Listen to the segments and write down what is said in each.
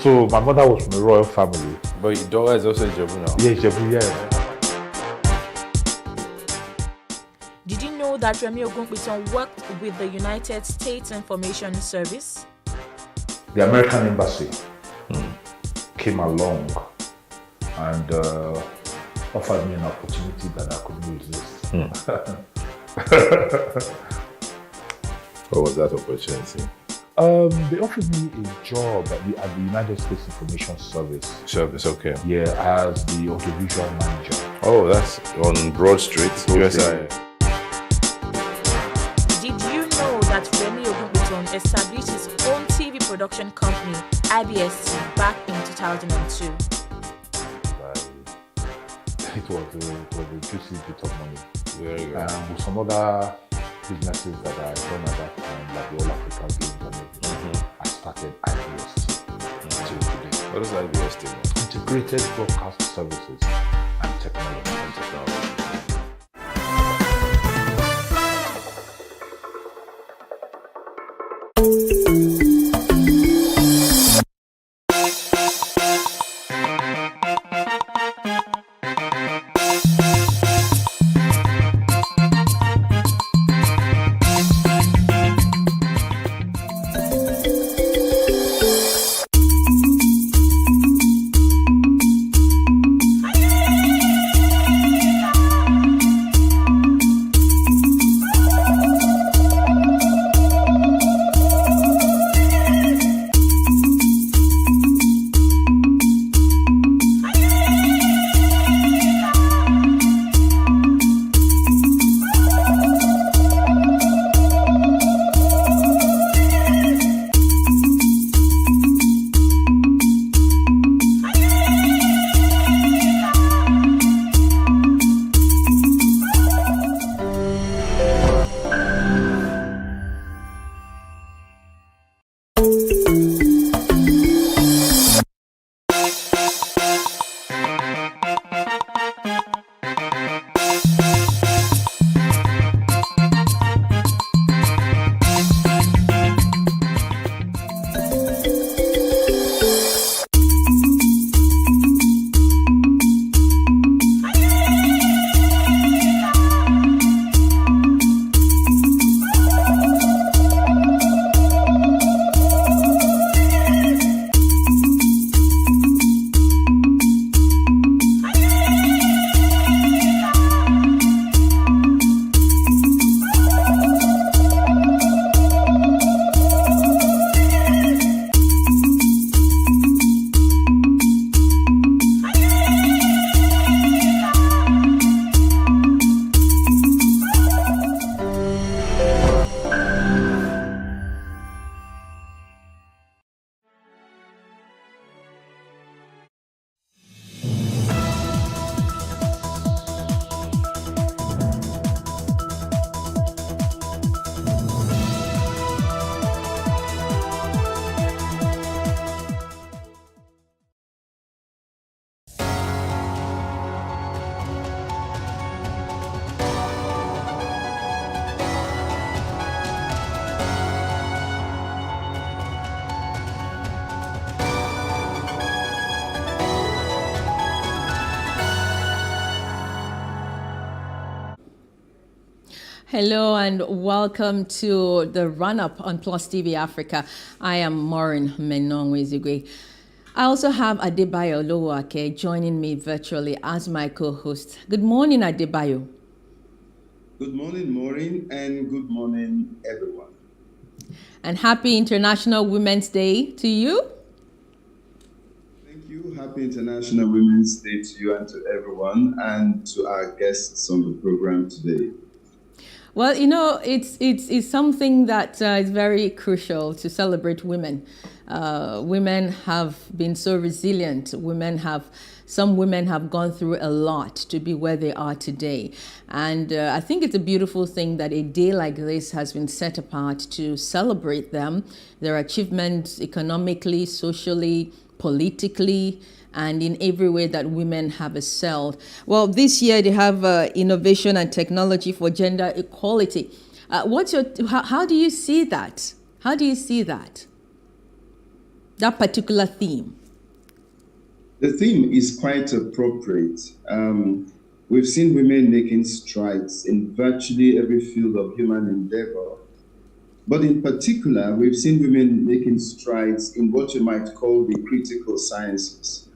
So my mother was from a royal family. But your daughter is also Ijebu now. Yeah, Ijebu, yeah. Did you know that Remi Ogunpiton worked with the United States Information Service? The American embassy came along and offered me an opportunity that I couldn't resist. What was that opportunity? They offered me a job at the United States Information Service. Okay. Yeah, as the audiovisual manager. Oh, that's on Broad Street, USA. Did you know that Remi Ogunpiton established his own TV production company, IBST, back in 2002? It was a juicy bit of money. Very good. With some other businesses that I done at that time, like the All Africa Games and everything, I started IBST until today. What is IBST? Integrated Broadcast Services and Technology. Hello and welcome to the run-up on Plus TV Africa. I am Maureen Menong-Wezigwe. I also have Adebayo Olowake joining me virtually as my co-host. Good morning, Adebayo. Good morning, Maureen, and good morning, everyone. And happy International Women's Day to you. Thank you. Happy International Women's Day to you and to everyone, and to our guests on the program today. Well, you know, it's something that is very crucial to celebrate women. Women have been so resilient. Some women have gone through a lot to be where they are today. And I think it's a beautiful thing that a day like this has been set apart to celebrate them, their achievements economically, socially, politically, and in every way that women have excelled. Well, this year they have innovation and technology for gender equality. How do you see that? How do you see that? that particular theme? The theme is quite appropriate. We've seen women making strides in virtually every field of human endeavor. But in particular, we've seen women making strides in what you might call the critical sciences.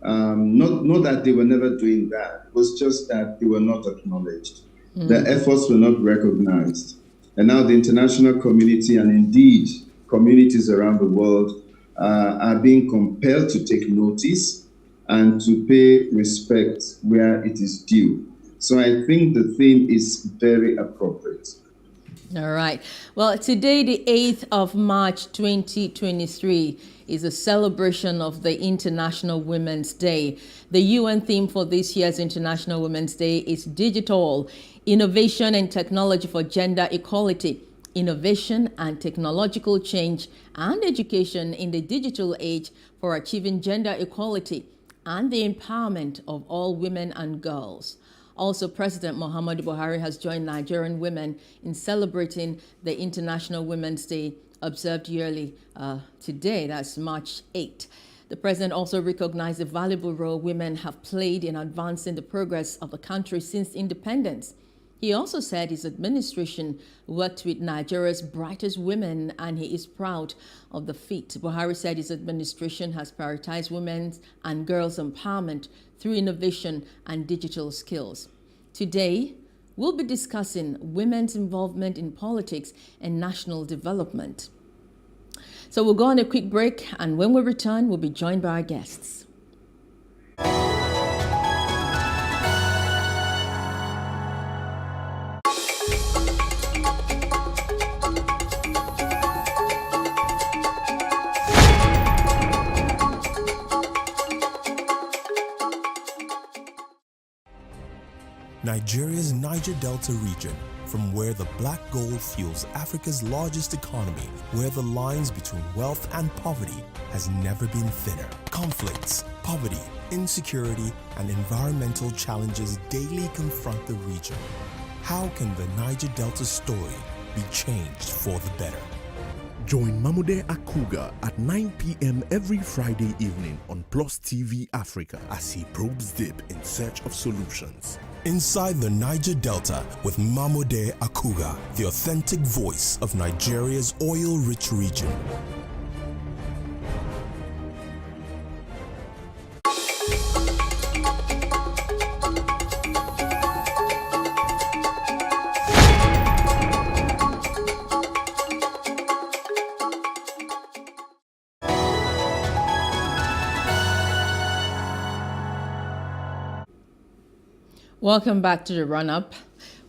Not that they were never doing that, it was just that they were not acknowledged. Their efforts were not recognized. And now the international community and indeed communities around the world are being compelled to take notice and to pay respect where it is due. So I think the theme is very appropriate. All right. Well, today, the 8th of March, 2023, is a celebration of the International Women's Day. The UN theme for this year's International Women's Day is Digital, Innovation and Technology for Gender Equality, Innovation and Technological Change and Education in the Digital Age for Achieving Gender Equality and the Empowerment of All Women and Girls. Also, President Muhammadu Buhari has joined Nigerian women in celebrating the International Women's Day observed yearly today, that's March 8. The president also recognized the valuable role women have played in advancing the progress of the country since independence. He also said his administration worked with Nigeria's brightest women and he is proud of the feat. Buhari said his administration has prioritized women's and girls' empowerment through innovation and digital skills. Today, we'll be discussing women's involvement in politics and national development. So we'll go on a quick break, and when we return, we'll be joined by our guests. Nigeria's Niger Delta region, from where the black gold fuels Africa's largest economy, where the lines between wealth and poverty has never been thinner. Conflicts, poverty, insecurity, and environmental challenges daily confront the region. How can the Niger Delta story be changed for the better? Join Mamude Akuga at 9 p.m. every Friday evening on PlusTvAfrica as he probes deep in search of solutions. Inside the Niger Delta with Mamude Akuga, the authentic voice of Nigeria's oil-rich region. Welcome back to the run-up.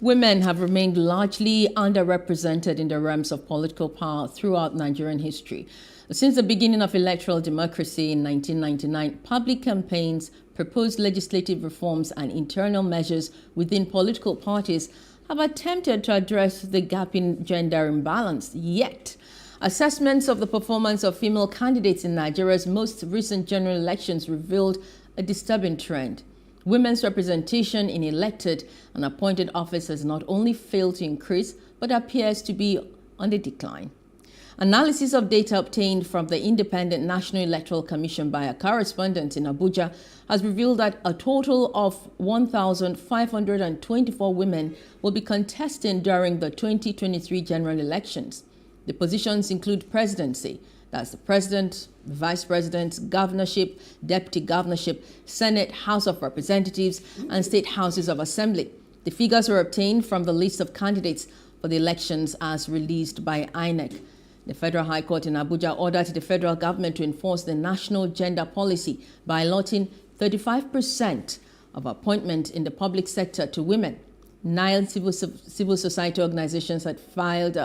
Women have remained largely underrepresented in the realms of political power throughout Nigerian history. Since the beginning of electoral democracy in 1999, public campaigns, proposed legislative reforms, and internal measures within political parties have attempted to address the gap in gender imbalance. Yet, assessments of the performance of female candidates in Nigeria's most recent general elections revealed a disturbing trend. Women's representation in elected and appointed office has not only failed to increase, but appears to be on the decline. Analysis of data obtained from the Independent National Electoral Commission by a correspondent in Abuja has revealed that a total of 1,524 women will be contesting during the 2023 general elections. The positions include presidency, that's the president, vice president, governorship, deputy governorship, Senate, House of Representatives, and state houses of assembly. The figures were obtained from the list of candidates for the elections as released by INEC. The Federal High Court in Abuja ordered the federal government to enforce the national gender policy by allotting 35% of appointment in the public sector to women. 9 civil society organizations had filed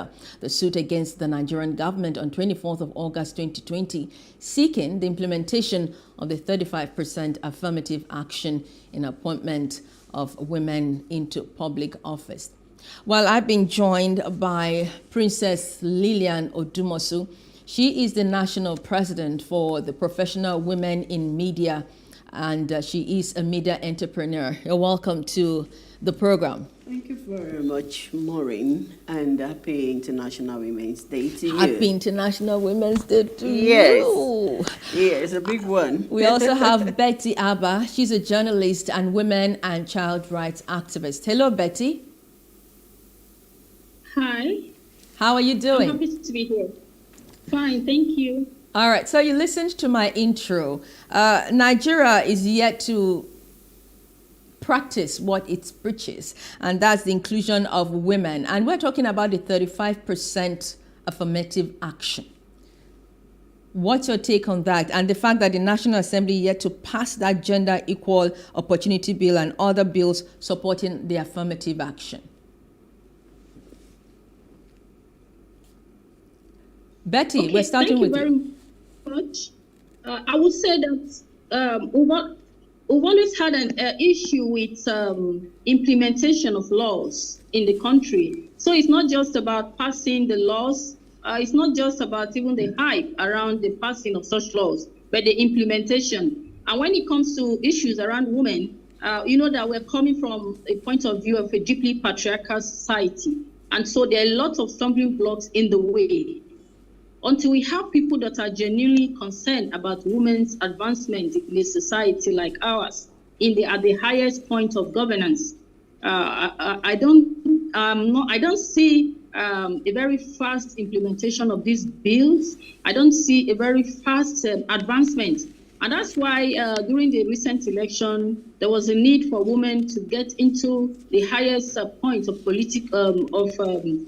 the suit against the Nigerian government on 24th of August 2020, seeking the implementation of the 35% affirmative action in appointment of women into public office. While I've been joined by Princess Lillian Odumosu, she is the national president for the Professional Women in Media and she is a media entrepreneur. You're welcome to the program. Thank you very much, Maureen, and happy International Women's Day to you. Happy International Women's Day to Yes. you. Yes, a big one. We also have Betty Abba. She's a journalist and women and child rights activist. Hello, Betty. Hi. How are you doing? I'm happy to be here. Fine, thank you. All right, so you listened to my intro. Nigeria is yet to practice what it preaches, and that's the inclusion of women. And we're talking about the 35% affirmative action. What's your take on that? And the fact that the National Assembly yet to pass that Gender Equal Opportunity Bill and other bills supporting the affirmative action. Betty, Okay, we're starting with you. Thank you very much. I would say that we've always had an issue with implementation of laws in the country. So it's not just about passing the laws. It's not just about even the hype around the passing of such laws, but the implementation. And when it comes to issues around women, you know that we're coming from a point of view of a deeply patriarchal society. And so there are lots of stumbling blocks in the way. Until we have people that are genuinely concerned about women's advancement in a society like ours, at the highest point of governance, I don't see a very fast implementation of these bills. I don't see a very fast advancement. And that's why during the recent election, there was a need for women to get into the highest point of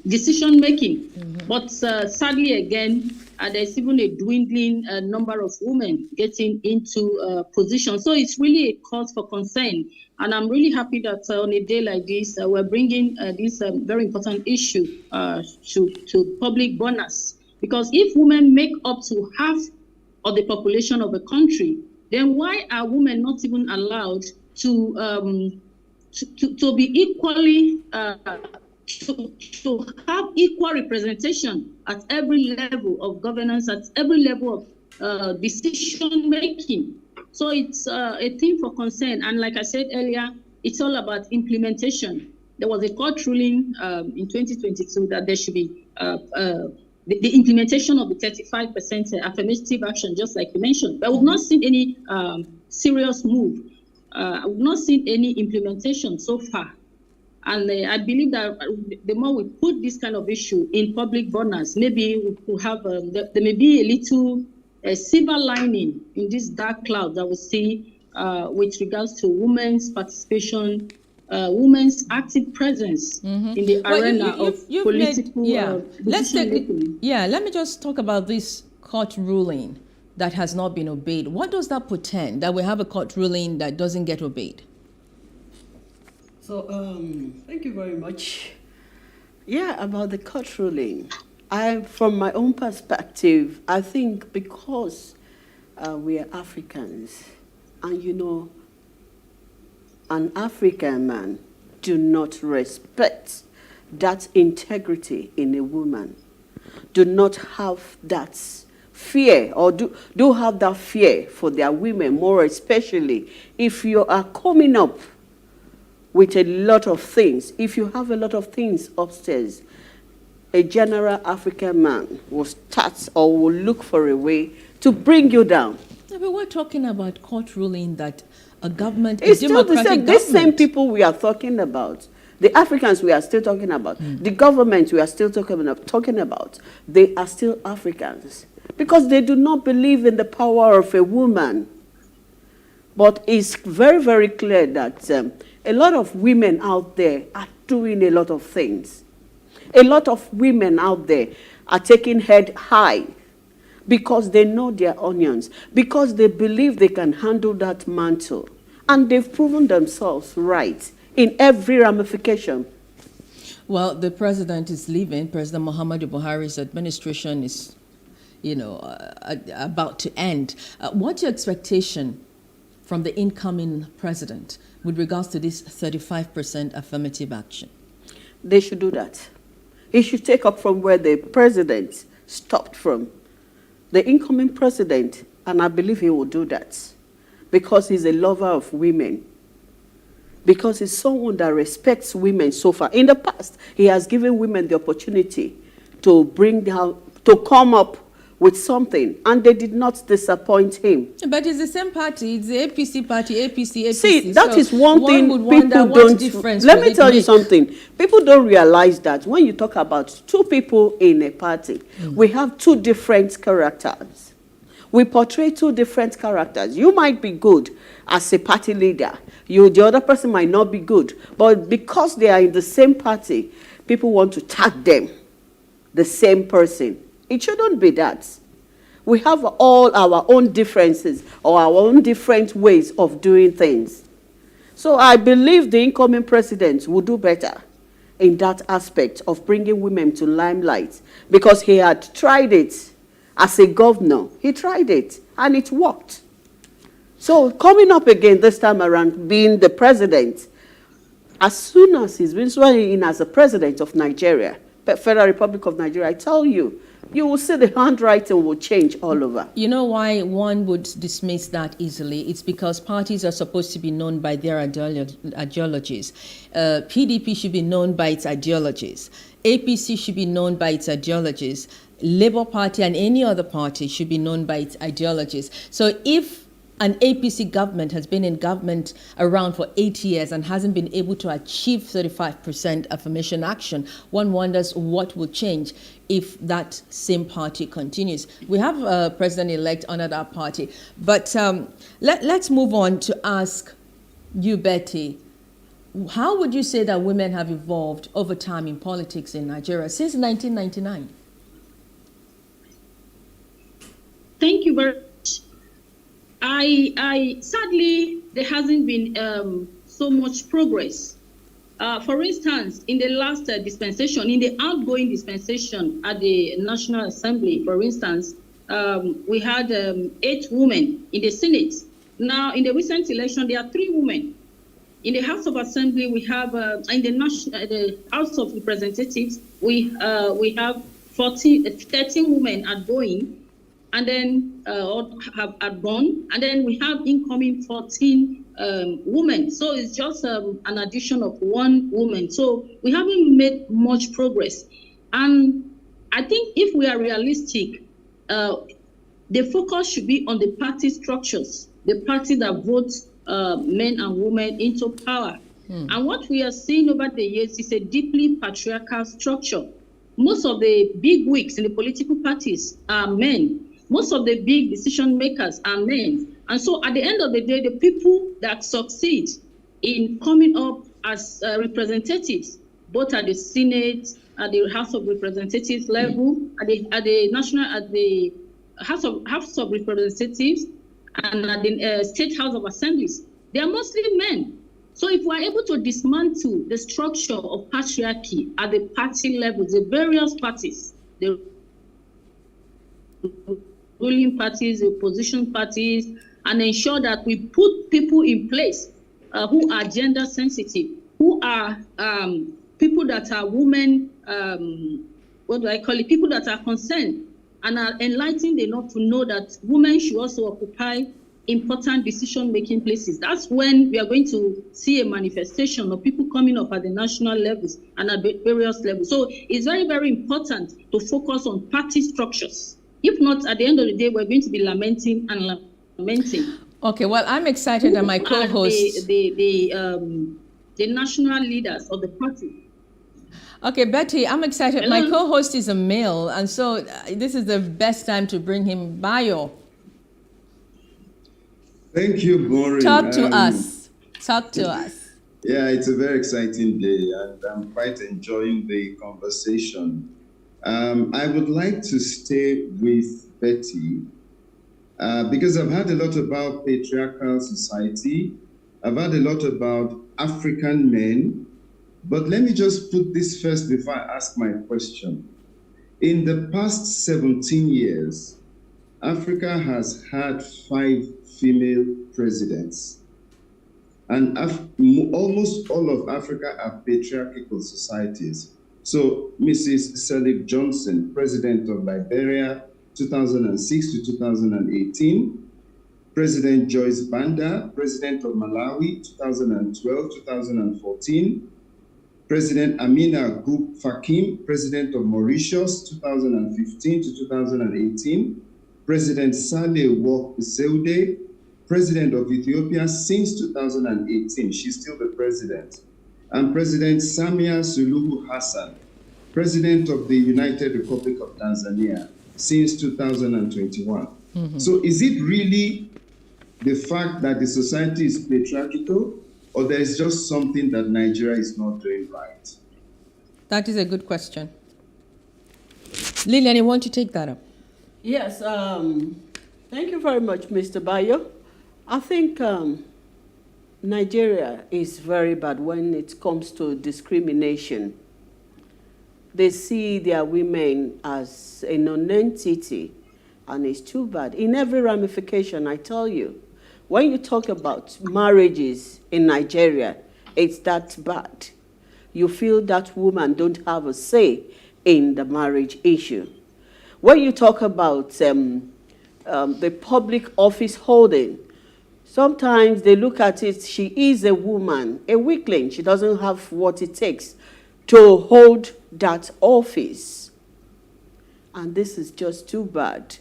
decision making. Mm-hmm. But sadly, again, there's even a dwindling number of women getting into positions. So it's really a cause for concern. And I'm really happy that on a day like this, we're bringing this very important issue to public bonus. Because if women make up to half of the population of a country, then why are women not even allowed to be equally to have equal representation at every level of governance, at every level of decision making? So it's a thing for concern. And like I said earlier, it's all about implementation. There was a court ruling in 2022 that there should be the implementation of the 35% affirmative action, just like you mentioned. But we've not seen any serious move. We've not seen any implementation so far. And I believe that the more we put this kind of issue in public burners, maybe we could have, there may be a little silver lining in this dark cloud that we see with regards to women's participation, women's active presence in the arena of political decision-making. Let me just talk about this court ruling that has not been obeyed. What does that portend, that we have a court ruling that doesn't get obeyed? So, thank you very much. Yeah, about the court ruling. From my own perspective, I think because we are Africans, and you know, an African man do not respect that integrity in a woman, do not have that fear, or do have that fear for their women, more especially if you are coming up with a lot of things. If you have a lot of things upstairs, a general African man will start or will look for a way to bring you down. Yeah, but we're talking about court ruling that a government, it's a still the same. democratic These same government. people we are talking about, the Africans we are still talking about, the government we are still talking about, they are still Africans because they do not believe in the power of a woman. But it's very, very clear that a lot of women out there are doing a lot of things. A lot of women out there are taking head high because they know their onions, because they believe they can handle that mantle. And they've proven themselves right in every ramification. Well, the president is leaving. President Muhammadu Buhari's administration is, about to end. What's your expectation from the incoming president with regards to this 35% affirmative action? They should do that. He should take up from where the president stopped from. The incoming president, and I believe he will do that, because he's a lover of women, because he's someone that respects women so far. In the past, he has given women the opportunity to to come up with something, and they did not disappoint him. But it's the same party. It's the APC party, APC. See, that is one thing people don't. Let me tell you something. People don't realize that when you talk about two people in a party, we have two different characters. We portray two different characters. You might be good as a party leader. The other person might not be good. But because they are in the same party, people want to tag them the same person. It shouldn't be that. We have all our own differences or our own different ways of doing things. So I believe the incoming president will do better in that aspect of bringing women to limelight, because he had tried it as a governor. He tried it and it worked. So coming up again this time around, being the president, as soon as he's been sworn in as the president of Nigeria, Federal Republic of Nigeria, I tell you, you will see the handwriting will change all over. You know why one would dismiss that easily? It's because parties are supposed to be known by their ideologies. PDP should be known by its ideologies. APC should be known by its ideologies. Labour Party and any other party should be known by its ideologies. So if an APC government has been in government around for 8 years and hasn't been able to achieve 35% affirmation action, one wonders what will change if that same party continues. We have a president-elect under that party. But let's move on to ask you, Betty, how would you say that women have evolved over time in politics in Nigeria since 1999? Thank you very much. I sadly, there hasn't been so much progress. For instance, in the last dispensation, in the outgoing dispensation at the National Assembly, for instance, we had 8 women in the Senate. Now, in the recent election, there are 3 women. In the House of Assembly, we have, in the House of Representatives, we have 13 women outgoing, and then have gone, and then we have incoming 14 women. So it's just an addition of 1 woman. So we haven't made much progress. And I think if we are realistic, the focus should be on the party structures, the party that votes men and women into power. And what we are seeing over the years is a deeply patriarchal structure. Most of the big wigs in the political parties are men. Most of the big decision makers are men. And so at the end of the day, the people that succeed in coming up as representatives, both at the Senate, at the House of Representatives level, at the House of Representatives, and at the State House of Assemblies, they are mostly men. So if we're able to dismantle the structure of patriarchy at the party level, the various parties, the ruling parties, the opposition parties, and ensure that we put people in place who are gender sensitive, who are people that are women, people that are concerned and are enlightened enough to know that women should also occupy important decision-making places. That's when we are going to see a manifestation of people coming up at the national levels and at various levels. So it's very, very important to focus on party structures. If not, at the end of the day, we're going to be lamenting and lamenting. Okay, well, I'm excited that my co-host... The national leaders of the party. Okay, Betty, I'm excited. Hello. My co-host is a male, and so this is the best time to bring him bio. Thank you, Maureen. Talk to us. Talk to us. Yeah, it's a very exciting day, and I'm quite enjoying the conversation. I would like to stay with Betty because I've heard a lot about patriarchal society. I've heard a lot about African men, but let me just put this first before I ask my question. In the past 17 years, Africa has had 5 female presidents, and almost all of Africa are patriarchal societies. So Mrs. Selig Johnson, president of Liberia, 2006 to 2018, President Joyce Banda, President of Malawi, 2012-2014. President Amina Gub Fakim, President of Mauritius, 2015 to 2018. President Saleh Work Seude, President of Ethiopia since 2018. She's still the president. And President Samia Suluhu Hassan, President of the United Republic of Tanzania since 2021. So is it really the fact that the society is patriarchal, or there is just something that Nigeria is not doing right? That is a good question. Lillian, you want to take that up? Yes, thank you very much, Mr. Bayo. I think Nigeria is very bad when it comes to discrimination. They see their women as a non-entity, and it's too bad. In every ramification, I tell you, when you talk about marriages in Nigeria, it's that bad. You feel that women don't have a say in the marriage issue. When you talk about the public office holding, sometimes they look at it, she is a woman, a weakling. She doesn't have what it takes to hold that office. And this is just too bad.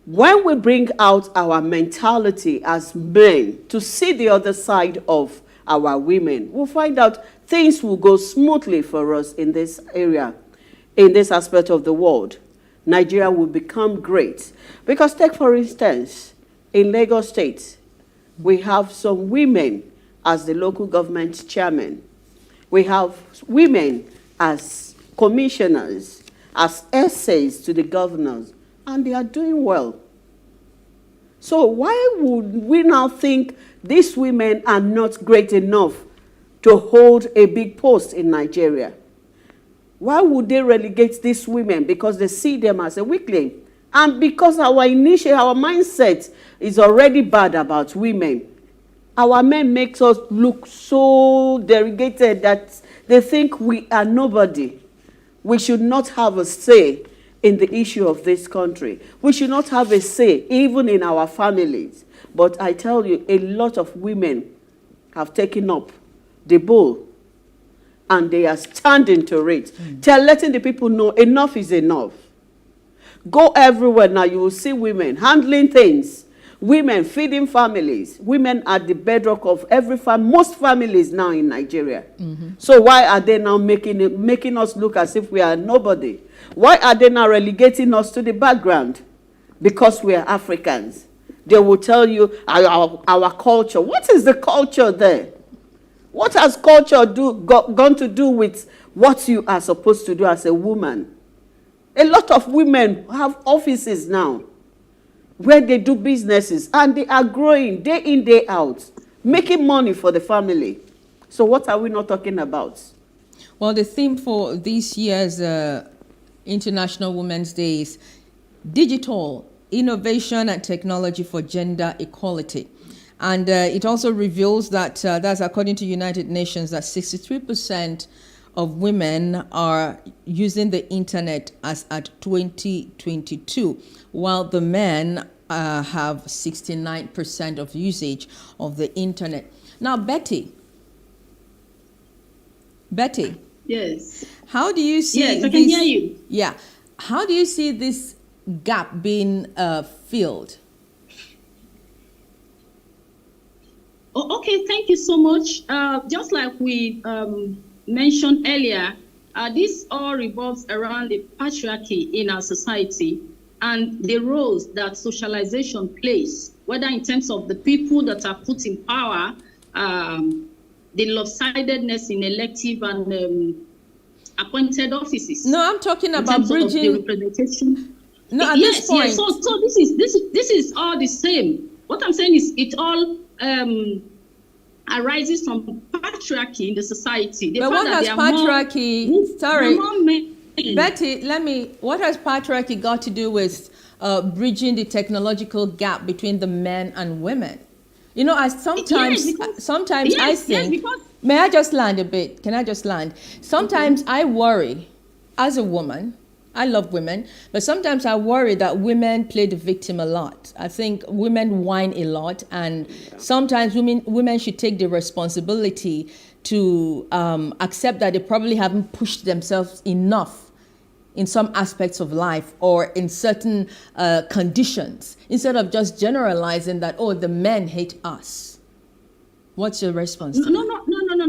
When we bring out our mentality as men to see the other side of our women, we'll find out things will go smoothly for us in this area, in this aspect of the world. Nigeria will become great. Because take, for instance, in Lagos State, we have some women as the local government chairman. We have women as commissioners, as essays to the governors, and they are doing well. So why would we now think these women are not great enough to hold a big post in Nigeria? Why would they relegate these women? Because they see them as a weakling. And because our mindset is already bad about women. Our men makes us look so derogated that they think we are nobody. We should not have a say in the issue of this country. We should not have a say even in our families. But I tell you, a lot of women have taken up the bull and they are standing to it. They're letting the people know enough is enough. Go everywhere now, you will see women handling things, women feeding families. Women are the bedrock of every most families now in Nigeria. So why are they now making us look as if we are nobody? Why are they now relegating us to the background? Because we are Africans. They will tell you our culture. What is the culture there? What has culture gone to do with what you are supposed to do as a woman? A lot of women have offices now where they do businesses and they are growing day in, day out, making money for the family. So what are we not talking about? Well, the theme for this year's International Women's Day is Digital Innovation and Technology for Gender Equality. And it also reveals that, that's according to United Nations, that 63% of women are using the internet as at 2022, while the men have 69% of usage of the internet. Now, Betty. Yes. How do you see Yes, I can hear you. Yeah. How do you see this gap being filled? Oh, okay, thank you so much. Just like we mentioned earlier, this all revolves around the patriarchy in our society and the roles that socialization plays, whether in terms of the people that are put in power, the lopsidedness in elective and appointed offices. No, I'm talking about bridging the representation. No, at yes, this point. yes. So this is all the same. What I'm saying is it all arises from patriarchy in the society. But what has patriarchy? Betty, what has patriarchy got to do with bridging the technological gap between the men and women? You know, I sometimes I think. May I just land a bit? Can I just land? Sometimes I worry, as a woman, I love women, but sometimes I worry that women play the victim a lot. I think women whine a lot, and sometimes women should take the responsibility to accept that they probably haven't pushed themselves enough in some aspects of life or in certain conditions, instead of just generalizing that, oh, the men hate us. What's your response? No.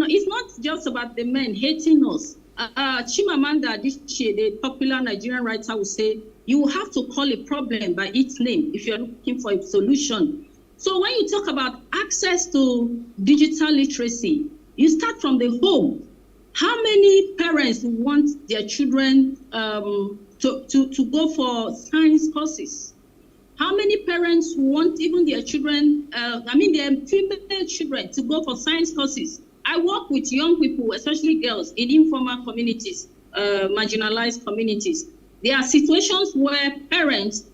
It's not just about the men hating us. Chimamanda Adichie, the popular Nigerian writer, will say, you will have to call a problem by its name if you're looking for a solution. So when you talk about access to digital literacy, you start from the home. How many parents want their children to go for science courses? How many parents want even their children, their female children, to go for science courses? I work with young people, especially girls, in informal communities, marginalized communities. There are situations where parents,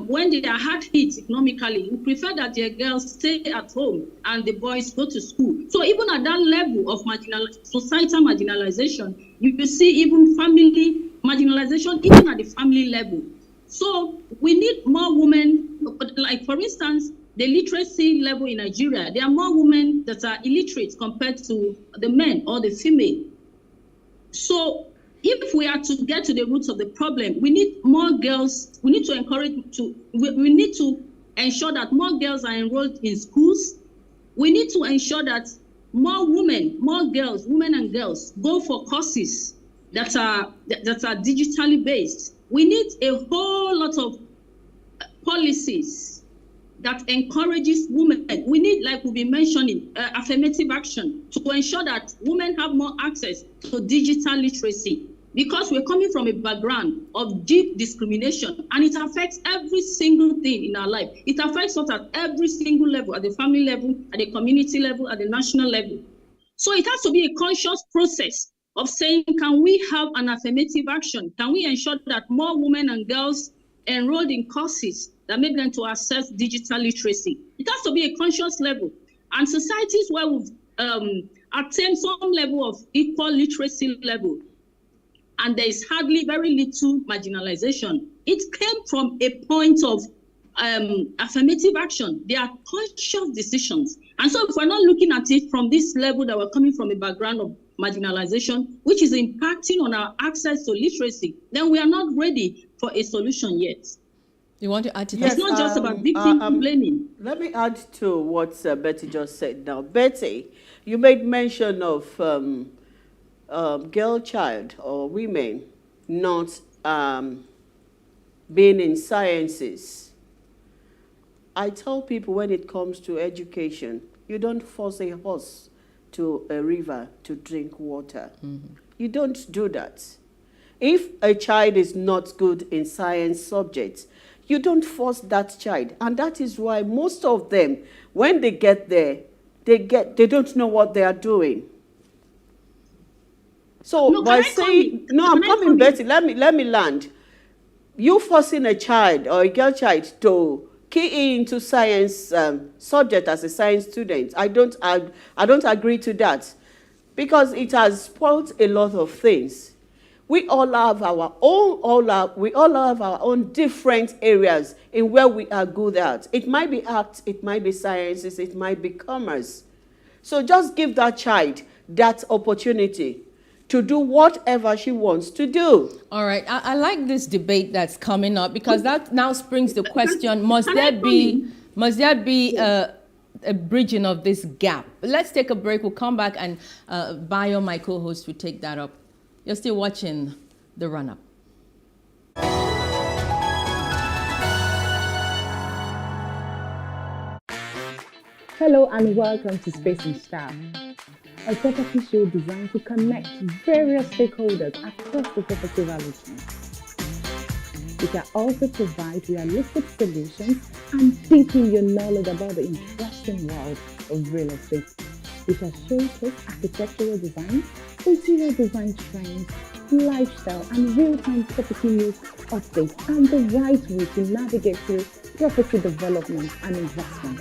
when they are hard hit economically, would prefer that their girls stay at home and the boys go to school. So even at that level of societal marginalization, you will see even family marginalization, even at the family level. So we need more women, like for instance, the literacy level in Nigeria, there are more women that are illiterate compared to the men or the female. So if we are to get to the roots of the problem, we need more girls, we need to we need to ensure that more girls are enrolled in schools. We need to ensure that more women and girls go for courses that are digitally based. We need a whole lot of policies that encourages women. We need, like we've been mentioning, affirmative action to ensure that women have more access to digital literacy, because we're coming from a background of deep discrimination, and it affects every single thing in our life. It affects us at every single level, at the family level, at the community level, at the national level. So it has to be a conscious process of saying, can we have an affirmative action? Can we ensure that more women and girls enrolled in courses that make them to access digital literacy? It has to be a conscious level. And societies where we've attained some level of equal literacy level, and there is hardly very little marginalization, it came from a point of affirmative action. They are conscious decisions. And so if we're not looking at it from this level, that we're coming from a background of marginalization, which is impacting on our access to literacy, then we are not ready for a solution yet. You want to add to that? Yes, it's not just about victim blaming. Let me add to what Betty just said now. Betty, you made mention of girl child or women not being in sciences. I tell people, when it comes to education, you don't force a horse to a river to drink water. Mm-hmm. You don't do that. If a child is not good in science subjects, you don't force that child. And that is why most of them, when they get there, they don't know what they are doing. So by saying, I'm coming, Betty, let me land. You forcing a child or a girl child to key into science subject as a science student, I don't agree to that, because it has spoiled a lot of things. We all have our own different areas in where we are good at. It might be art, it might be sciences, it might be commerce. So just give that child that opportunity to do whatever she wants to do. All right. I like this debate that's coming up, because that now springs the question, must there be a bridging of this gap? Let's take a break. We'll come back, and Bayo, my co-host, will take that up. You're still watching The Run-Up. Hello and welcome to Space and Style, a property show designed to connect various stakeholders across the property value chain. We can also provide realistic solutions and deepen your knowledge about the interesting world of real estate. We shall showcase architectural design, interior design trends, lifestyle and real-time property news updates, and the right way to navigate through property development and investment.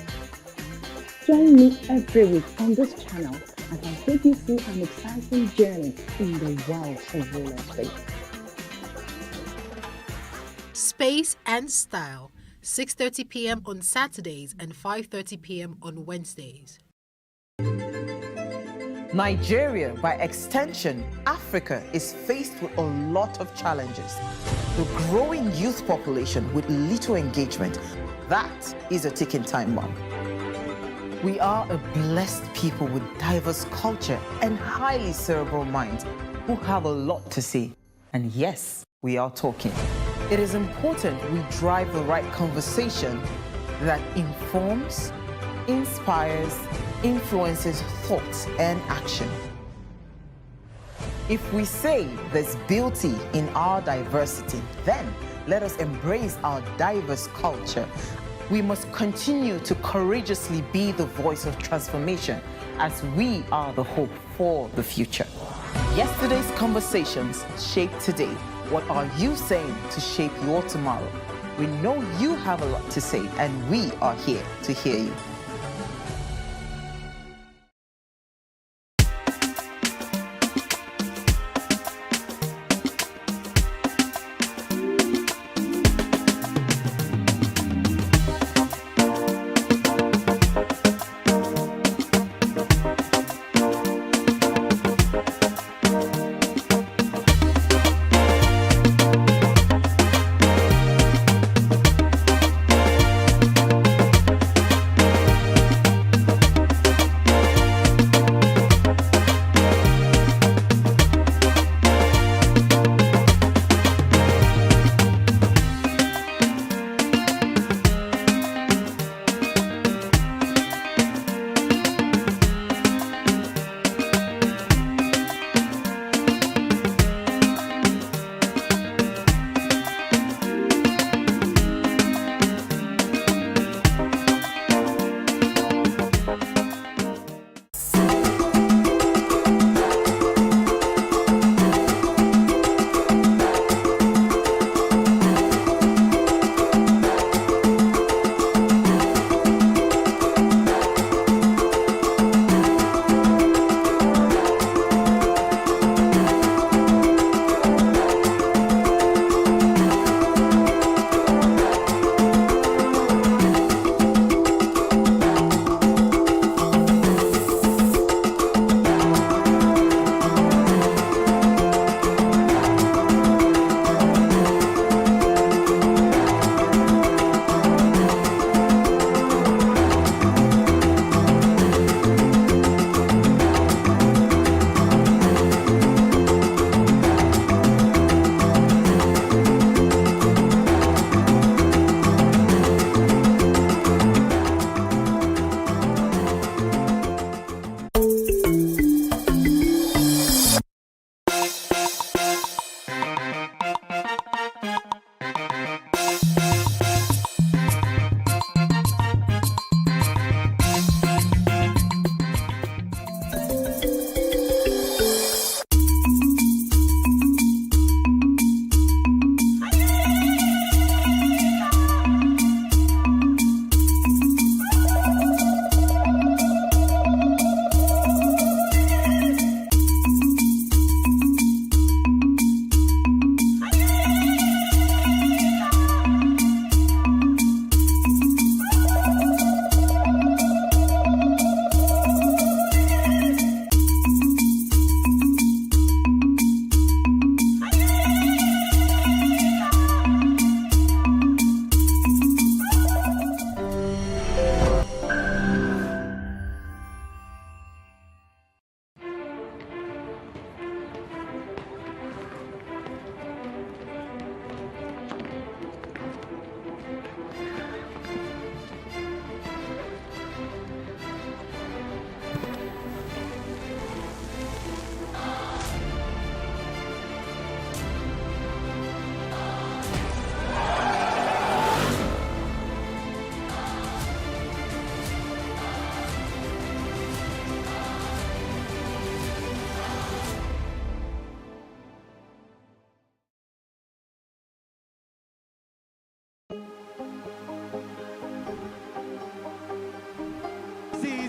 Join me every week on this channel as I take you through an exciting journey in the world of real estate. Space and Style, 6:30 p.m. on Saturdays and 5:30 p.m. on Wednesdays. Nigeria, by extension, Africa, is faced with a lot of challenges. The growing youth population with little engagement, that is a ticking time bomb. We are a blessed people with diverse culture and highly cerebral minds who have a lot to say. And yes, we are talking. It is important we drive the right conversation that informs, inspires, influences thought and action. If we say there's beauty in our diversity, then let us embrace our diverse culture. We must continue to courageously be the voice of transformation as we are the hope for the future. Yesterday's conversations shape today. What are you saying to shape your tomorrow? We know you have a lot to say, and we are here to hear you.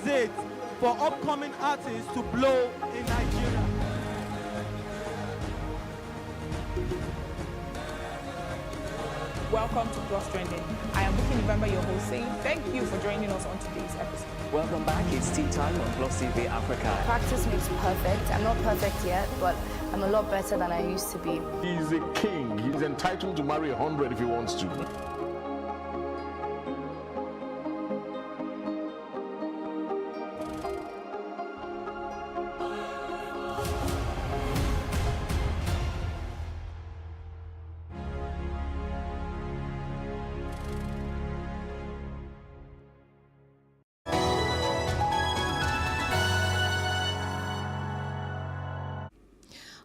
Is it for upcoming artists to blow in Nigeria? welcome to Plus Trending. I am Buki November, your host, saying thank you for joining us on today's episode. Welcome back. It's tea time on PlusTvAfrica. Practice makes perfect. I'm not perfect yet, but I'm a lot better than I used to be. He's a king. He's entitled to marry 100 if he wants to.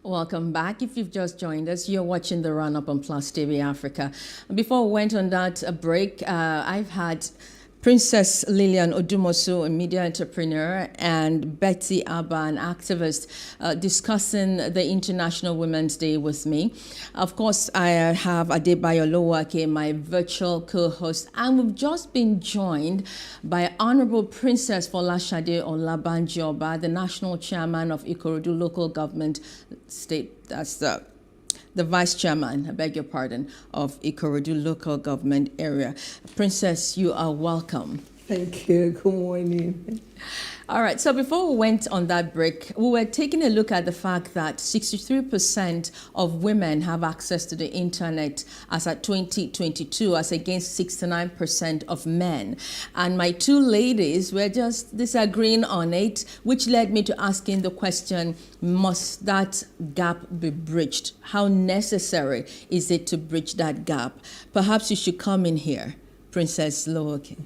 Welcome back. If you've just joined us, you're watching the run-up on Plus TV Africa. Before we went on that break, I've had Princess Lillian Odumosu, a media entrepreneur, and Betty Abba, an activist, discussing the International Women's Day with me. Of course, I have Adebayo Lowake, my virtual co-host, and we've just been joined by Honorable Princess Folashade Olabanji-Oba, the National Chairman of Ikorodu Local Government State. That's the Vice Chairman, I beg your pardon, of Ikorodu Local Government Area. Princess, you are welcome. Thank you. Good morning. All right, so before we went on that break, we were taking a look at the fact that 63% of women have access to the internet as at 2022, as against 69% of men. And my two ladies were just disagreeing on it, which led me to asking the question, must that gap be bridged? How necessary is it to bridge that gap? Perhaps you should come in here, Princess Lowoke.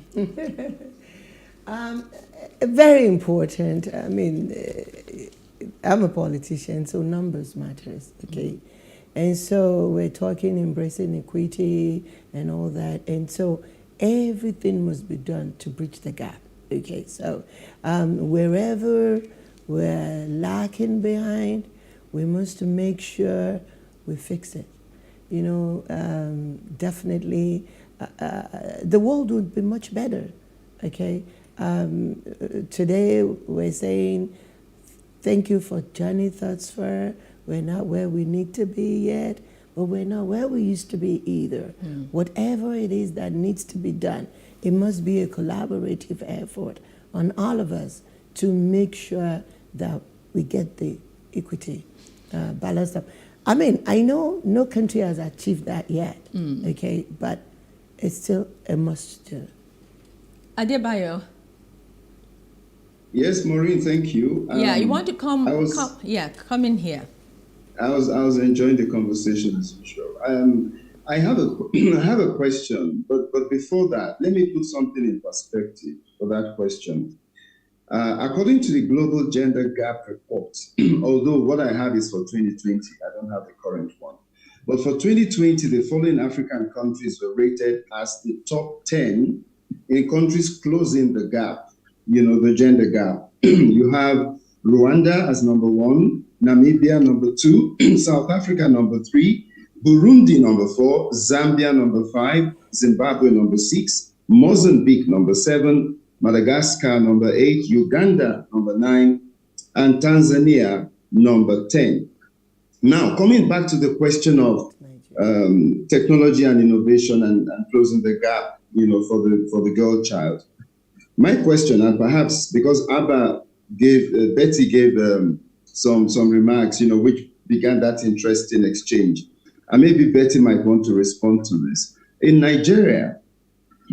Very important. I mean, I'm a politician, so numbers matters, okay? And so we're talking embracing equity and all that. And so everything must be done to bridge the gap, okay? So wherever we're lacking behind, we must make sure we fix it. You know, definitely the world would be much better, okay? Today we're saying thank you for Johnny Thoughts Fair. We're not where we need to be yet, but we're not where we used to be either. Whatever it is that needs to be done, it must be a collaborative effort on all of us to make sure that we get the equity balanced up. I mean, I know no country has achieved that yet, okay, but it's still a must do. Adebayo. Yes, Maureen, thank you. Yeah, you want to come in here. I was enjoying the conversation as usual. I have a question, but before that, let me put something in perspective for that question. According to the Global Gender Gap Report, although what I have is for 2020, I don't have the current one. But for 2020, the following African countries were rated as the top 10 in countries closing the gap, you know, the gender gap. You have Rwanda as number 1, Namibia number 2, South Africa number 3, Burundi number 4, Zambia number 5, Zimbabwe number 6, Mozambique number 7, Madagascar number 8, Uganda number 9, and Tanzania number 10. Now, coming back to the question of technology and innovation and closing the gap, you know, for the girl child. My question, and perhaps because Betty gave some remarks, you know, which began that interesting exchange, and maybe Betty might want to respond to this. In Nigeria,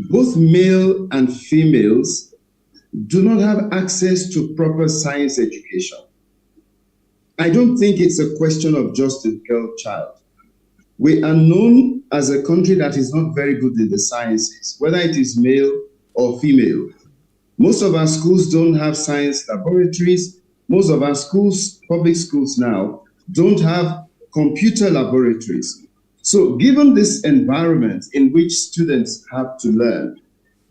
both male and females do not have access to proper science education. I don't think it's a question of just a girl child. We are known as a country that is not very good in the sciences, whether it is male or female. Most of our schools don't have science laboratories. Most of our schools, public schools now, don't have computer laboratories. So given this environment in which students have to learn,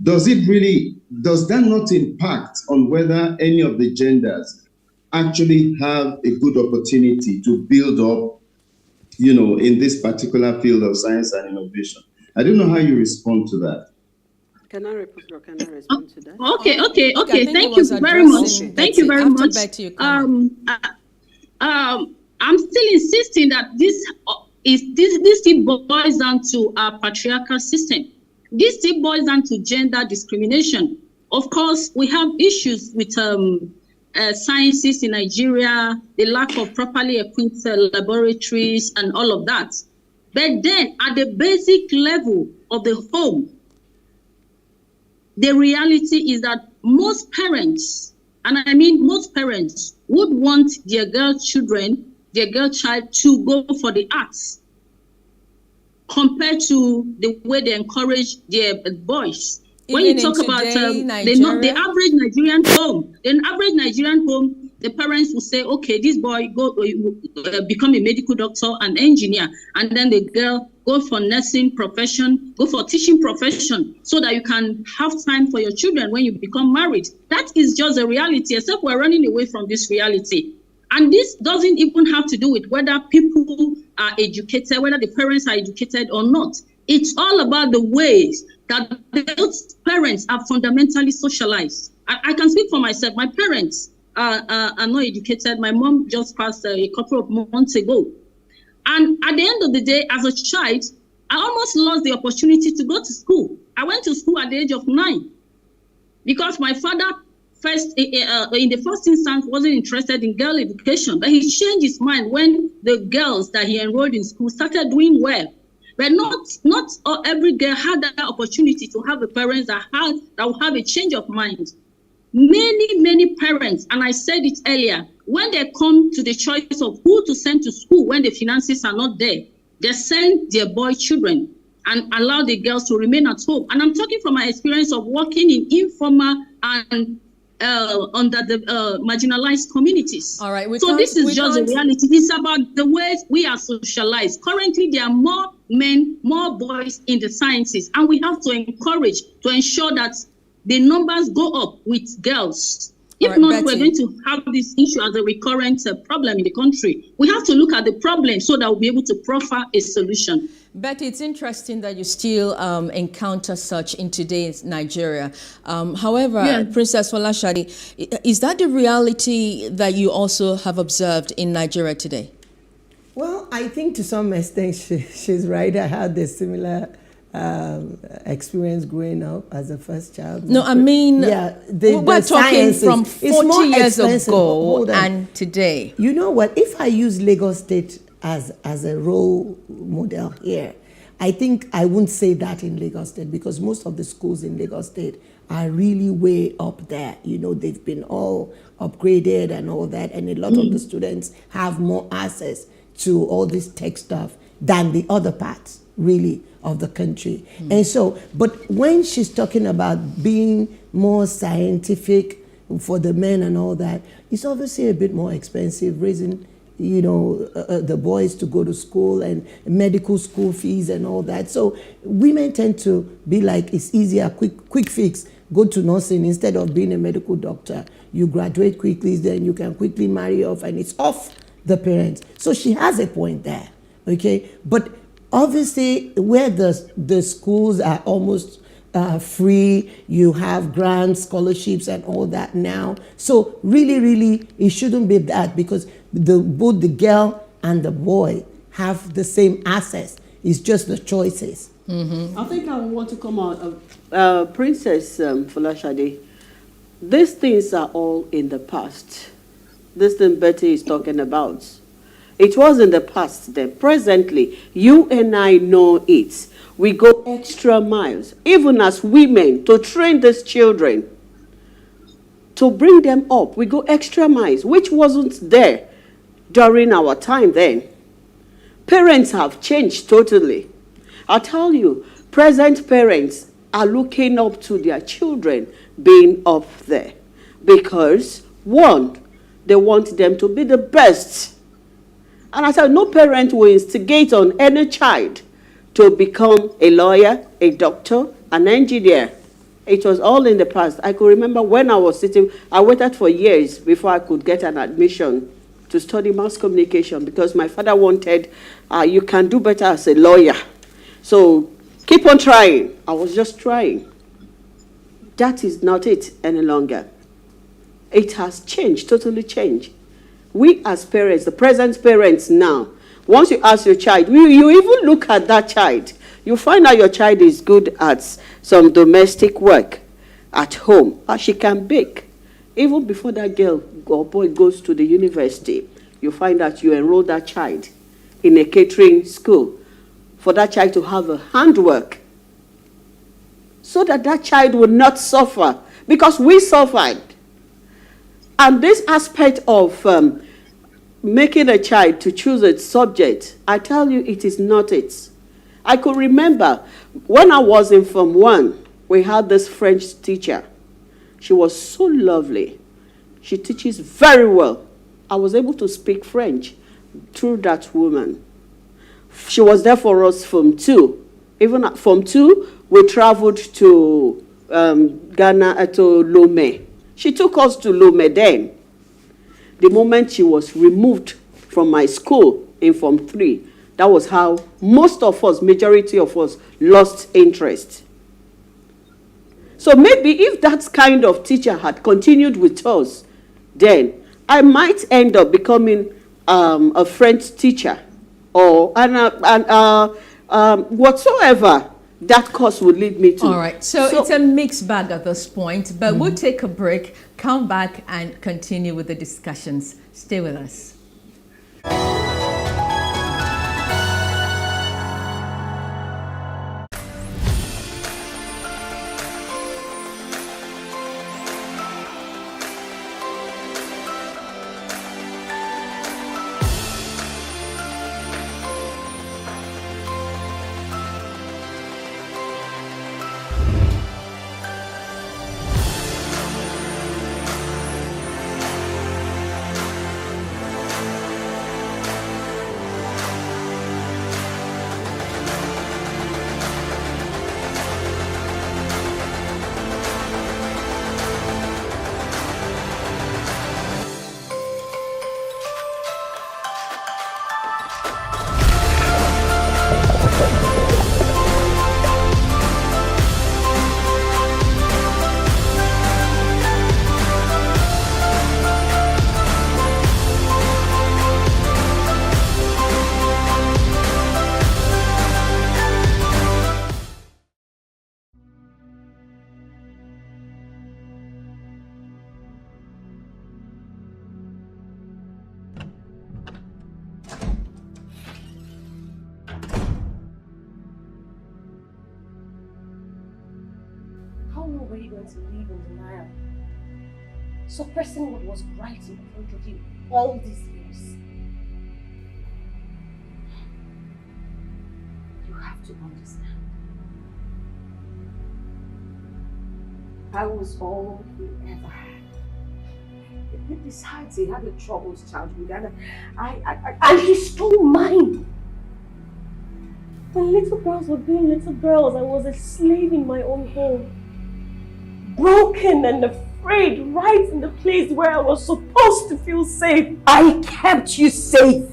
does that not impact on whether any of the genders actually have a good opportunity to build up, you know, in this particular field of science and innovation? I don't know how you respond to that. Can I respond to that? Okay. Thank you very much. Thank you very much. I'm still insisting that this this still boils down to our patriarchal system. This still boils down to gender discrimination. Of course, we have issues with sciences in Nigeria, the lack of properly equipped laboratories and all of that. But then at the basic level of the home, the reality is that most parents, and I mean most parents, would want their girl child to go for the arts compared to the way they encourage their boys. When you talk about the average Nigerian home, the parents will say, okay, this boy go become a medical doctor and engineer, and then the girl go for nursing profession, go for teaching profession, so that you can have time for your children when you become married. That is just a reality, except we're running away from this reality. And this doesn't even have to do with whether people are educated, whether the parents are educated or not. It's all about the ways that those parents are fundamentally socialized. I can speak for myself. My parents are not educated. My mom just passed a couple of months ago. And at the end of the day, as a child, I almost lost the opportunity to go to school. I went to school at the age of 9 because my father in the first instance wasn't interested in girl education, but he changed his mind when the girls that he enrolled in school started doing well. But not every girl had that opportunity to have the parents that will have a change of mind. Many parents, and I said it earlier, when they come to the choice of who to send to school when the finances are not there, they send their boy children and allow the girls to remain at home. And I'm talking from my experience of working in informal and under the marginalized communities. All right. So this is just a reality. It's about the ways we are socialized. Currently, there are more men, more boys in the sciences, and we have to encourage to ensure that the numbers go up with girls. If right, not, Betty, we're going to have this issue as a recurrent problem in the country. We have to look at the problem so that we'll be able to proffer a solution. Betty, it's interesting that you still encounter such in today's Nigeria. However, Princess Folashade, is that the reality that you also have observed in Nigeria today? Well, I think to some extent she's right. I had a similar experience growing up as a first child. No, I mean, we're talking from 40 years ago and today. You know what? If I use Lagos State as a role model here, I think I wouldn't say that in Lagos State, because most of the schools in Lagos State are really way up there. You know, they've been all upgraded and all that, and a lot of the students have more access to all this tech stuff than the other parts, really, of the country. And so, but when she's talking about being more scientific for the men and all that, it's obviously a bit more expensive, raising, you know, the boys to go to school and medical school fees and all that. So women tend to be like, it's easier, quick fix, go to nursing instead of being a medical doctor. You graduate quickly, then you can quickly marry off, and it's off the parents. So she has a point there, okay? But obviously, where the schools are almost free, you have grants, scholarships, and all that now. So really, it shouldn't be that, because both the girl and the boy have the same access. It's just the choices. I think I want to come out of Princess Folashade. These things are all in the past. This thing Betty is talking about. It was in the past then. Presently, you and I know it. We go extra miles, even as women, to train these children, to bring them up. We go extra miles, which wasn't there during our time then. Parents have changed totally. I'll tell you, present parents are looking up to their children being up there because, one, they want them to be the best. And I said, no parent will instigate on any child to become a lawyer, a doctor, an engineer. It was all in the past. I could remember when I was sitting, I waited for years before I could get an admission to study mass communication because my father wanted, you can do better as a lawyer. So keep on trying. I was just trying. That is not it any longer. It has changed, totally changed. We as parents, the present parents now, Once you ask your child, you even look at that child. You find out your child is good at some domestic work at home. She can bake. Even before that girl or boy goes to the university, you find out you enroll that child in a catering school for that child to have a handwork so that that child will not suffer, because we suffered. And this aspect of making a child to choose a subject, I tell you, it is not it. I could remember when I was in Form 1, we had this French teacher. She was so lovely. She teaches very well. I was able to speak French through that woman. She was there for us Form 2. Even at Form 2, we traveled to Ghana, to Lomé. She took us to Lomé then. The moment she was removed from my school in Form 3, that was how most of us, majority of us, lost interest. So maybe if that kind of teacher had continued with us, then I might end up becoming a French teacher or whatsoever that course would lead me to. All right, so it's a mixed bag at this point, but we'll take a break, come back and continue with the discussions. Stay with us. How long were you going to live in denial? Suppressing what was right in front of you all these years. You have to understand. I was all he ever had. Besides, he had a troubled childhood and he stole mine. When little girls were being little girls, I was a slave in my own home. Broken and afraid, right in the place where I was supposed to feel safe. I kept you safe.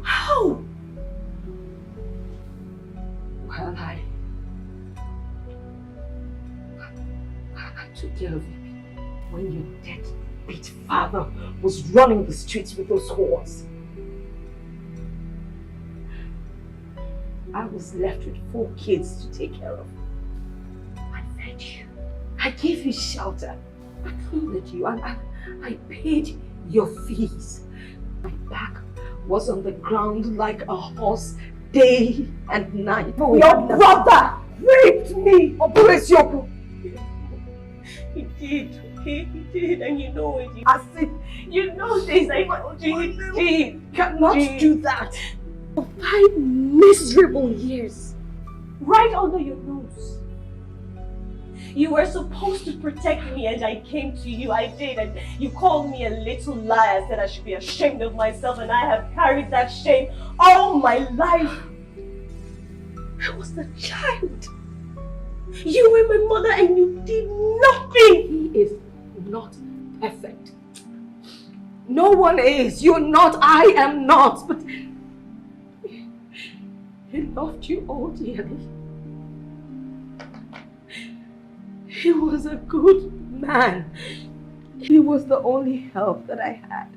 How? Well, I took care of you when your deadbeat father was running the streets with those whores. I was left with 4 kids to take care of. I fed you. I gave you shelter. I clothed you and I paid your fees. My back was on the ground like a horse day and night. But your brother raped me. Oh, bless your... He did, okay? He did, and you know it. I said, you know this. I told you he did. Cannot do that. For 5 miserable years. Right under your nose. You were supposed to protect me and I came to you. I did, and you called me a little liar. Said I should be ashamed of myself, and I have carried that shame all my life. I was the child. You were my mother and you did nothing. He is not perfect. No one is. You're not. I am not. But he loved you all dearly. He was a good man. He was the only help that I had.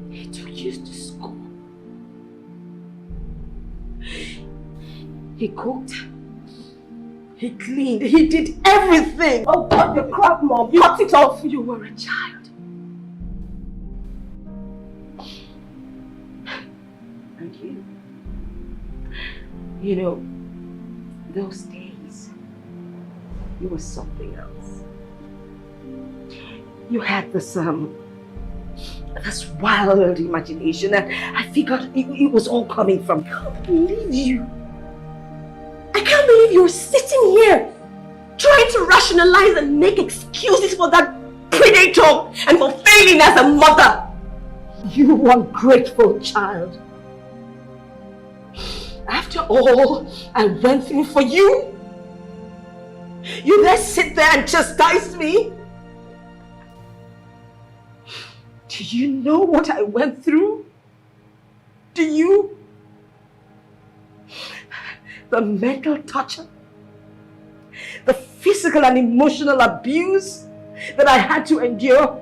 He took you to school. He cooked. He cleaned. He did everything. Oh God, the crap mom. Cut it off. You were a child. And you know, those days, you were something else. You had this wild imagination, and I figured it was all coming from. I can't believe you. I can't believe you're sitting here trying to rationalize and make excuses for that predator and for failing as a mother. You ungrateful child. After all I went through for you, you then sit there and chastise me? Do you know what I went through? Do you? The mental torture, the physical and emotional abuse that I had to endure.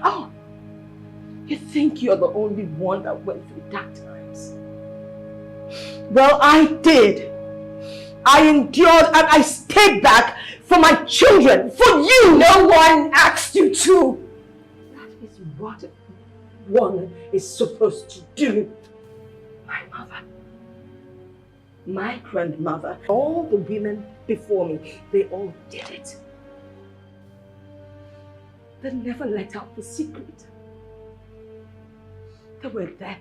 Oh, you think you're the only one that went through dark times? Well, I did. I endured and I stayed back for my children, for you. No one asked you to. That is what one is supposed to do. My mother, my grandmother, all the women before me, they all did it. They never let out the secret. They were there.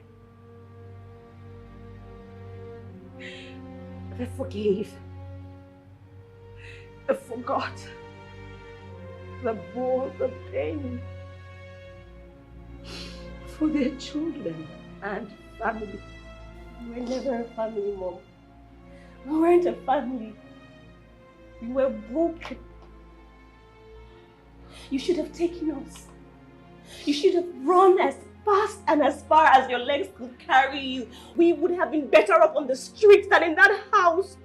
They forgave. They forgot. They bore the pain for their children and family. We were never a family, Mom. We weren't a family. We were broken. You should have taken us. You should have run as fast and as far as your legs could carry you. We would have been better off on the streets than in that house.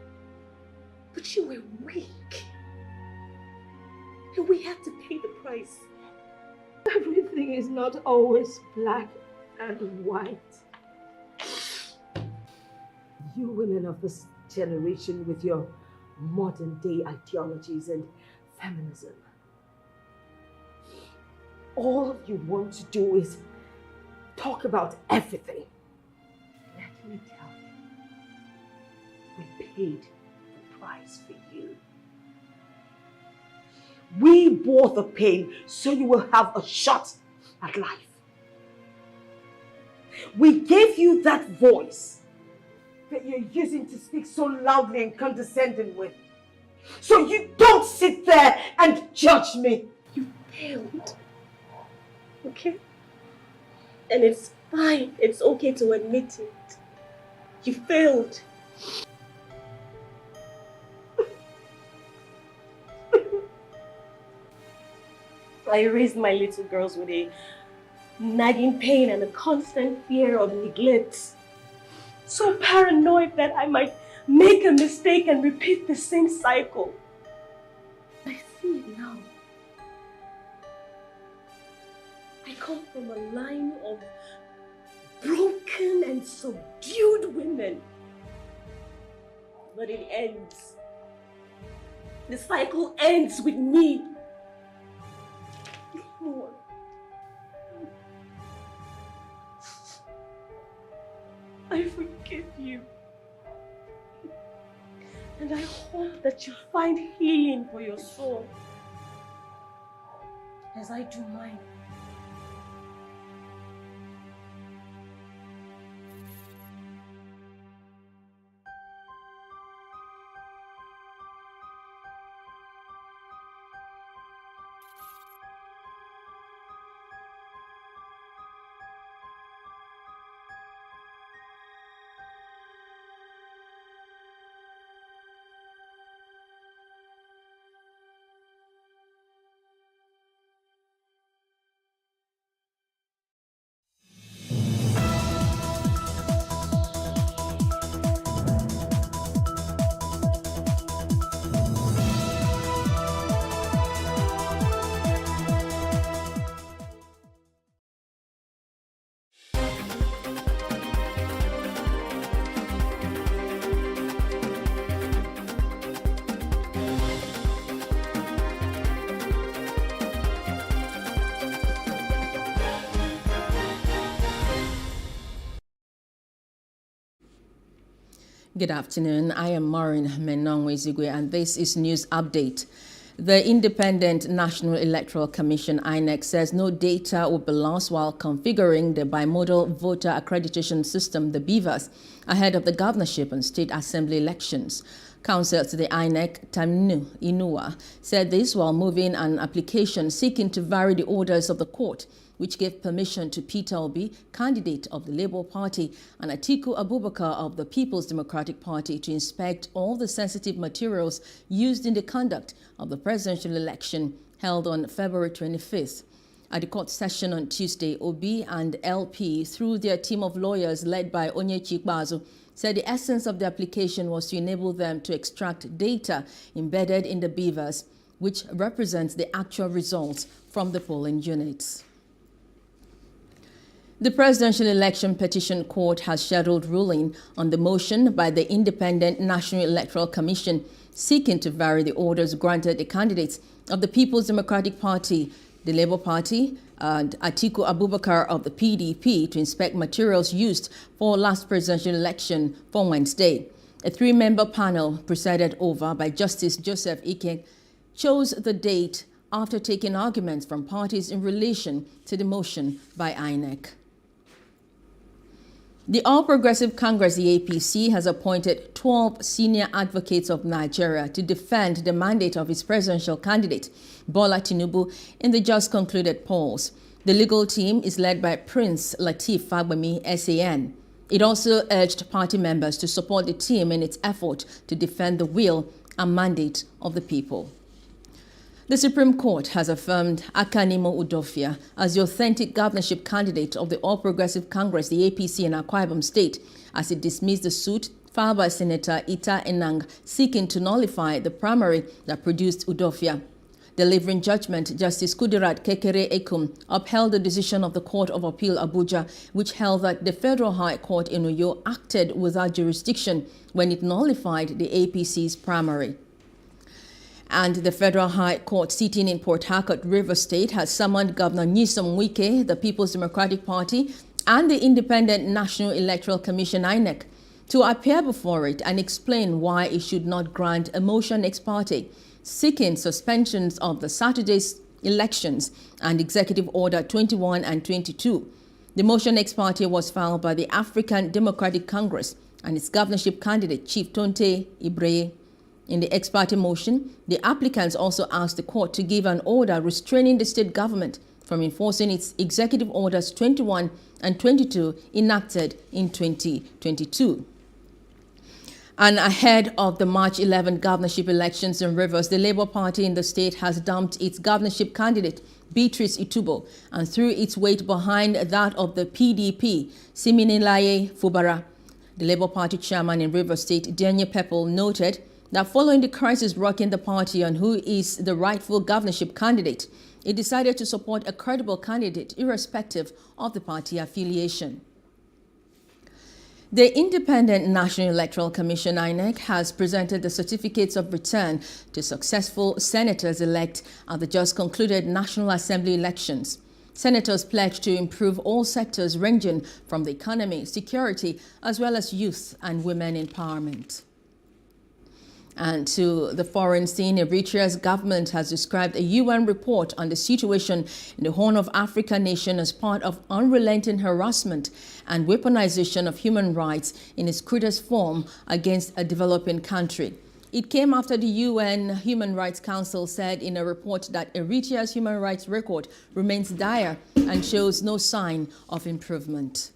But you were weak. And we had to pay the price. Everything is not always black and white. You women of this generation with your modern day ideologies and feminism, all you want to do is talk about everything. Let me tell you, we paid the price for you. We bore the pain so you will have a shot at life. We gave you that voice that you're using to speak so loudly and condescending with. So you don't sit there and judge me. You failed. Okay? And it's fine. It's okay to admit it. You failed. I raised my little girls with a nagging pain and a constant fear of neglect. So paranoid that I might make a mistake and repeat the same cycle. I see it now. I come from a line of broken and subdued women. But it ends. The cycle ends with me. Lord. I forgive you. And I hope that you find healing for your soul as I do mine. Good afternoon. I am Maureen Menongwezigwe, and this is News Update. The Independent National Electoral Commission, INEC, says no data will be lost while configuring the bimodal voter accreditation system, the BVAS, ahead of the governorship and state assembly elections. Counsel to the INEC, Taminu Inua, said this while moving an application seeking to vary the orders of the court, which gave permission to Peter Obi, candidate of the Labour Party, and Atiku Abubakar of the People's Democratic Party to inspect all the sensitive materials used in the conduct of the presidential election held on February 25th. At the court session on Tuesday, Obi and LP, through their team of lawyers led by Onyechi Ikpeazu, said the essence of the application was to enable them to extract data embedded in the BVAS, which represents the actual results from the polling units. The Presidential Election Petition Court has scheduled ruling on the motion by the Independent National Electoral Commission seeking to vary the orders granted the candidates of the People's Democratic Party, the Labour Party, and Atiku Abubakar of the PDP to inspect materials used for last presidential election for Wednesday. A three-member panel presided over by Justice Joseph Ike chose the date after taking arguments from parties in relation to the motion by INEC. The All Progressive Congress, the APC, has appointed 12 senior advocates of Nigeria to defend the mandate of its presidential candidate, Bola Tinubu, in the just concluded polls. The legal team is led by Prince Lateef Fagbemi, SAN. It also urged party members to support the team in its effort to defend the will and mandate of the people. The Supreme Court has affirmed Akanimo Udofia as the authentic governorship candidate of the All Progressive Congress, the APC, in Akwa Ibom State, as it dismissed the suit filed by Senator Ita Enang seeking to nullify the primary that produced Udofia. Delivering judgment, Justice Kudirat Kekere Ekum upheld the decision of the Court of Appeal Abuja, which held that the Federal High Court in Uyo acted without jurisdiction when it nullified the APC's primary. And the Federal High Court sitting in Port Harcourt, Rivers State, has summoned Governor Nyesom Wike, the People's Democratic Party, and the Independent National Electoral Commission, INEC, to appear before it and explain why it should not grant a motion ex parte seeking suspensions of the Saturday's elections and Executive Order 21 and 22. The motion ex parte was filed by the African Democratic Congress and its governorship candidate, Chief Tonte Ibreye. In the ex parte motion, the applicants also asked the court to give an order restraining the state government from enforcing its Executive Orders 21 and 22 enacted in 2022. And ahead of the March 11 governorship elections in Rivers, the Labour Party in the state has dumped its governorship candidate, Beatrice Itubo, and threw its weight behind that of the PDP, Siminilaye Fubara. The Labour Party chairman in Rivers State, Daniel Pepple, noted that following the crisis rocking the party on who is the rightful governorship candidate, it decided to support a credible candidate irrespective of the party affiliation. The Independent National Electoral Commission, INEC, has presented the certificates of return to successful senators-elect at the just concluded National Assembly elections. Senators pledged to improve all sectors ranging from the economy, security, as well as youth and women empowerment. And to the foreign scene, Eritrea's government has described a UN report on the situation in the Horn of Africa nation as part of unrelenting harassment and weaponization of human rights in its crudest form against a developing country. It came after the UN Human Rights Council said in a report that Eritrea's human rights record remains dire and shows no sign of improvement.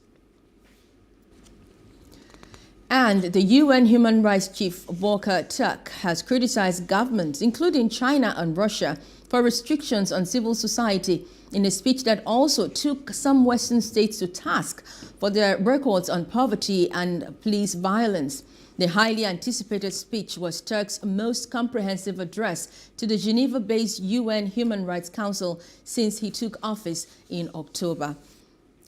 And the UN Human Rights Chief Volker Turk has criticized governments, including China and Russia, for restrictions on civil society in a speech that also took some Western states to task for their records on poverty and police violence. The highly anticipated speech was Turk's most comprehensive address to the Geneva-based UN Human Rights Council since he took office in October.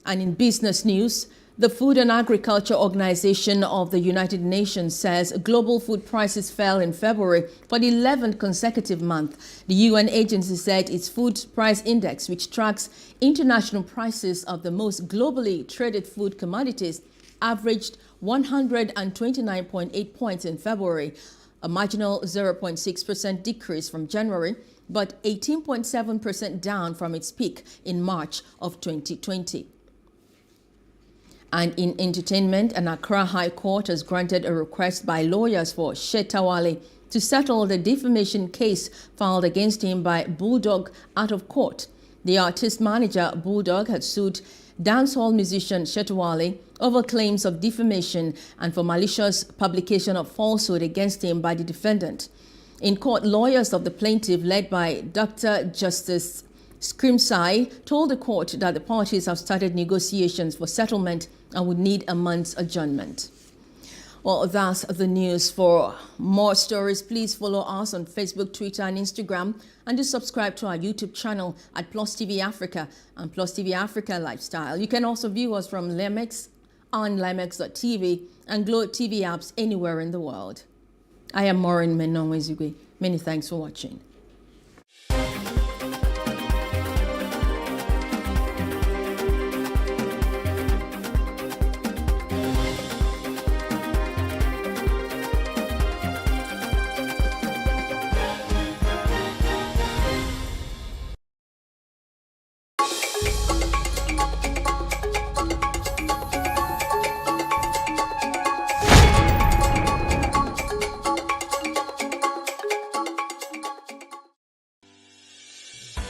And in business news, the Food and Agriculture Organization of the United Nations says global food prices fell in February for the 11th consecutive month. The UN agency said its food price index, which tracks international prices of the most globally traded food commodities, averaged 129.8 points in February, a marginal 0.6% decrease from January, but 18.7% down from its peak in March of 2020. And in entertainment, an Accra High Court has granted a request by lawyers for Shatta Wale to settle the defamation case filed against him by Bulldog out of court. The artist manager, Bulldog, had sued dancehall musician Shatta Wale over claims of defamation and for malicious publication of falsehood against him by the defendant. In court, lawyers of the plaintiff, led by Dr. Justice Scrimsai, told the court that the parties have started negotiations for settlement and would need a month's adjournment. Well, that's the news. For more stories, please follow us on Facebook, Twitter, and Instagram, and do subscribe to our YouTube channel at PlusTvAfrica and PlusTvAfrica Lifestyle. You can also view us from Lemex on Lemex.tv and Glow TV apps anywhere in the world. I am Maureen Menong-Ezugwe. Many thanks for watching.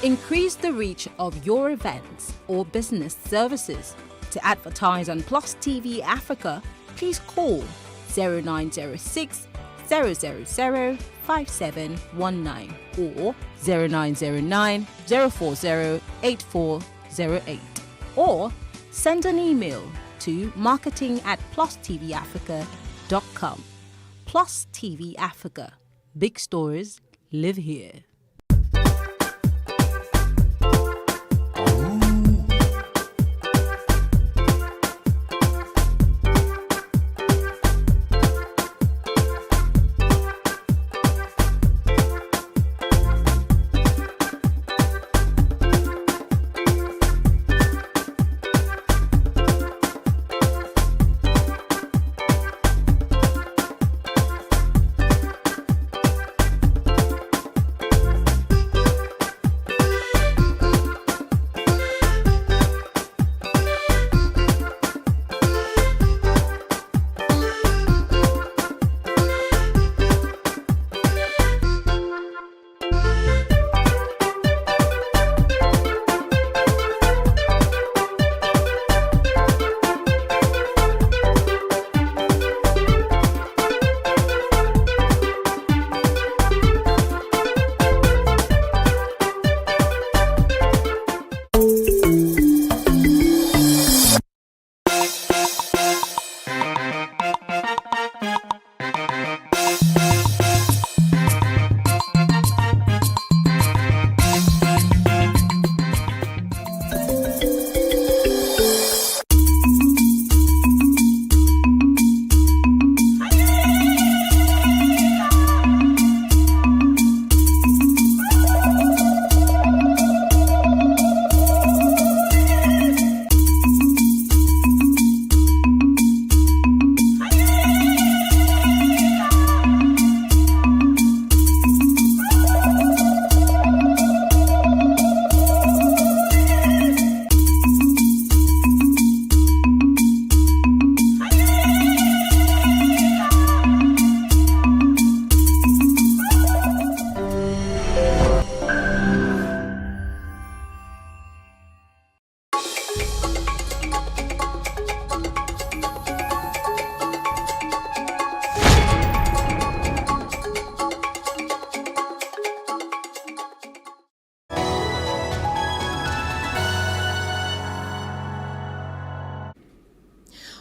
Increase the reach of your events or business services. To advertise on Plus TV Africa, please call 0906 000 5719 or 0909 040 8408, or send an email to marketing@plustvafrica.com. Plus TV Africa. Big stories live here.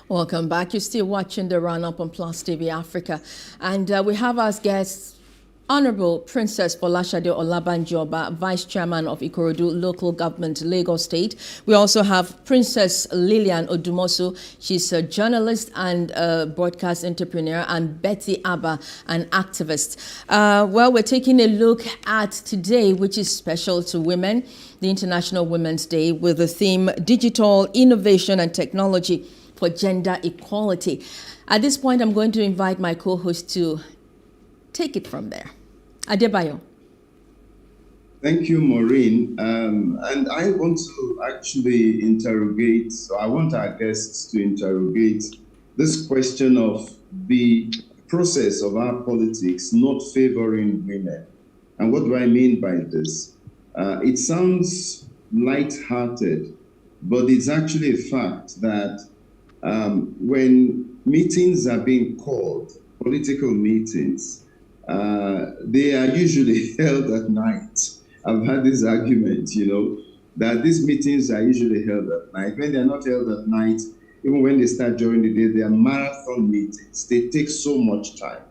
Welcome back. You're still watching the run-up on Plus TV Africa. And we have as guests Honorable Princess Folashade Olabanjoba, Vice Chairman of Ikorodu Local Government, Lagos State. We also have Princess Lillian Odumosu. She's a journalist and a broadcast entrepreneur, and Betty Abba, an activist. Well, we're taking a look at today, which is special to women, the International Women's Day, with the theme Digital Innovation and Technology for Gender Equality. At this point, I'm going to invite my co-host to take it from there. Adebayo. Thank you, Maureen. And I want to actually interrogate, so I want our guests to interrogate this question of the process of our politics not favoring women. And what do I mean by this? It sounds light-hearted, but it's actually a fact that when meetings are being called, political meetings, they are usually held at night. I've had this argument, that these meetings are usually held at night. When they're not held at night, even when they start during the day, they are marathon meetings. They take so much time.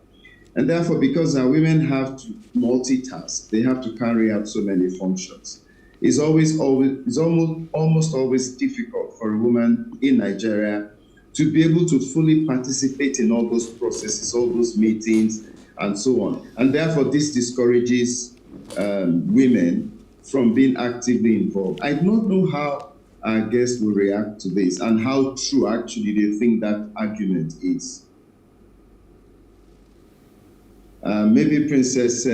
And therefore, because our women have to multitask, they have to carry out so many functions. It's almost always difficult for a woman in Nigeria to be able to fully participate in all those processes, all those meetings, and so on. And therefore, this discourages women from being actively involved. I don't know how our guests will react to this and how true actually they think that argument is. Maybe Princess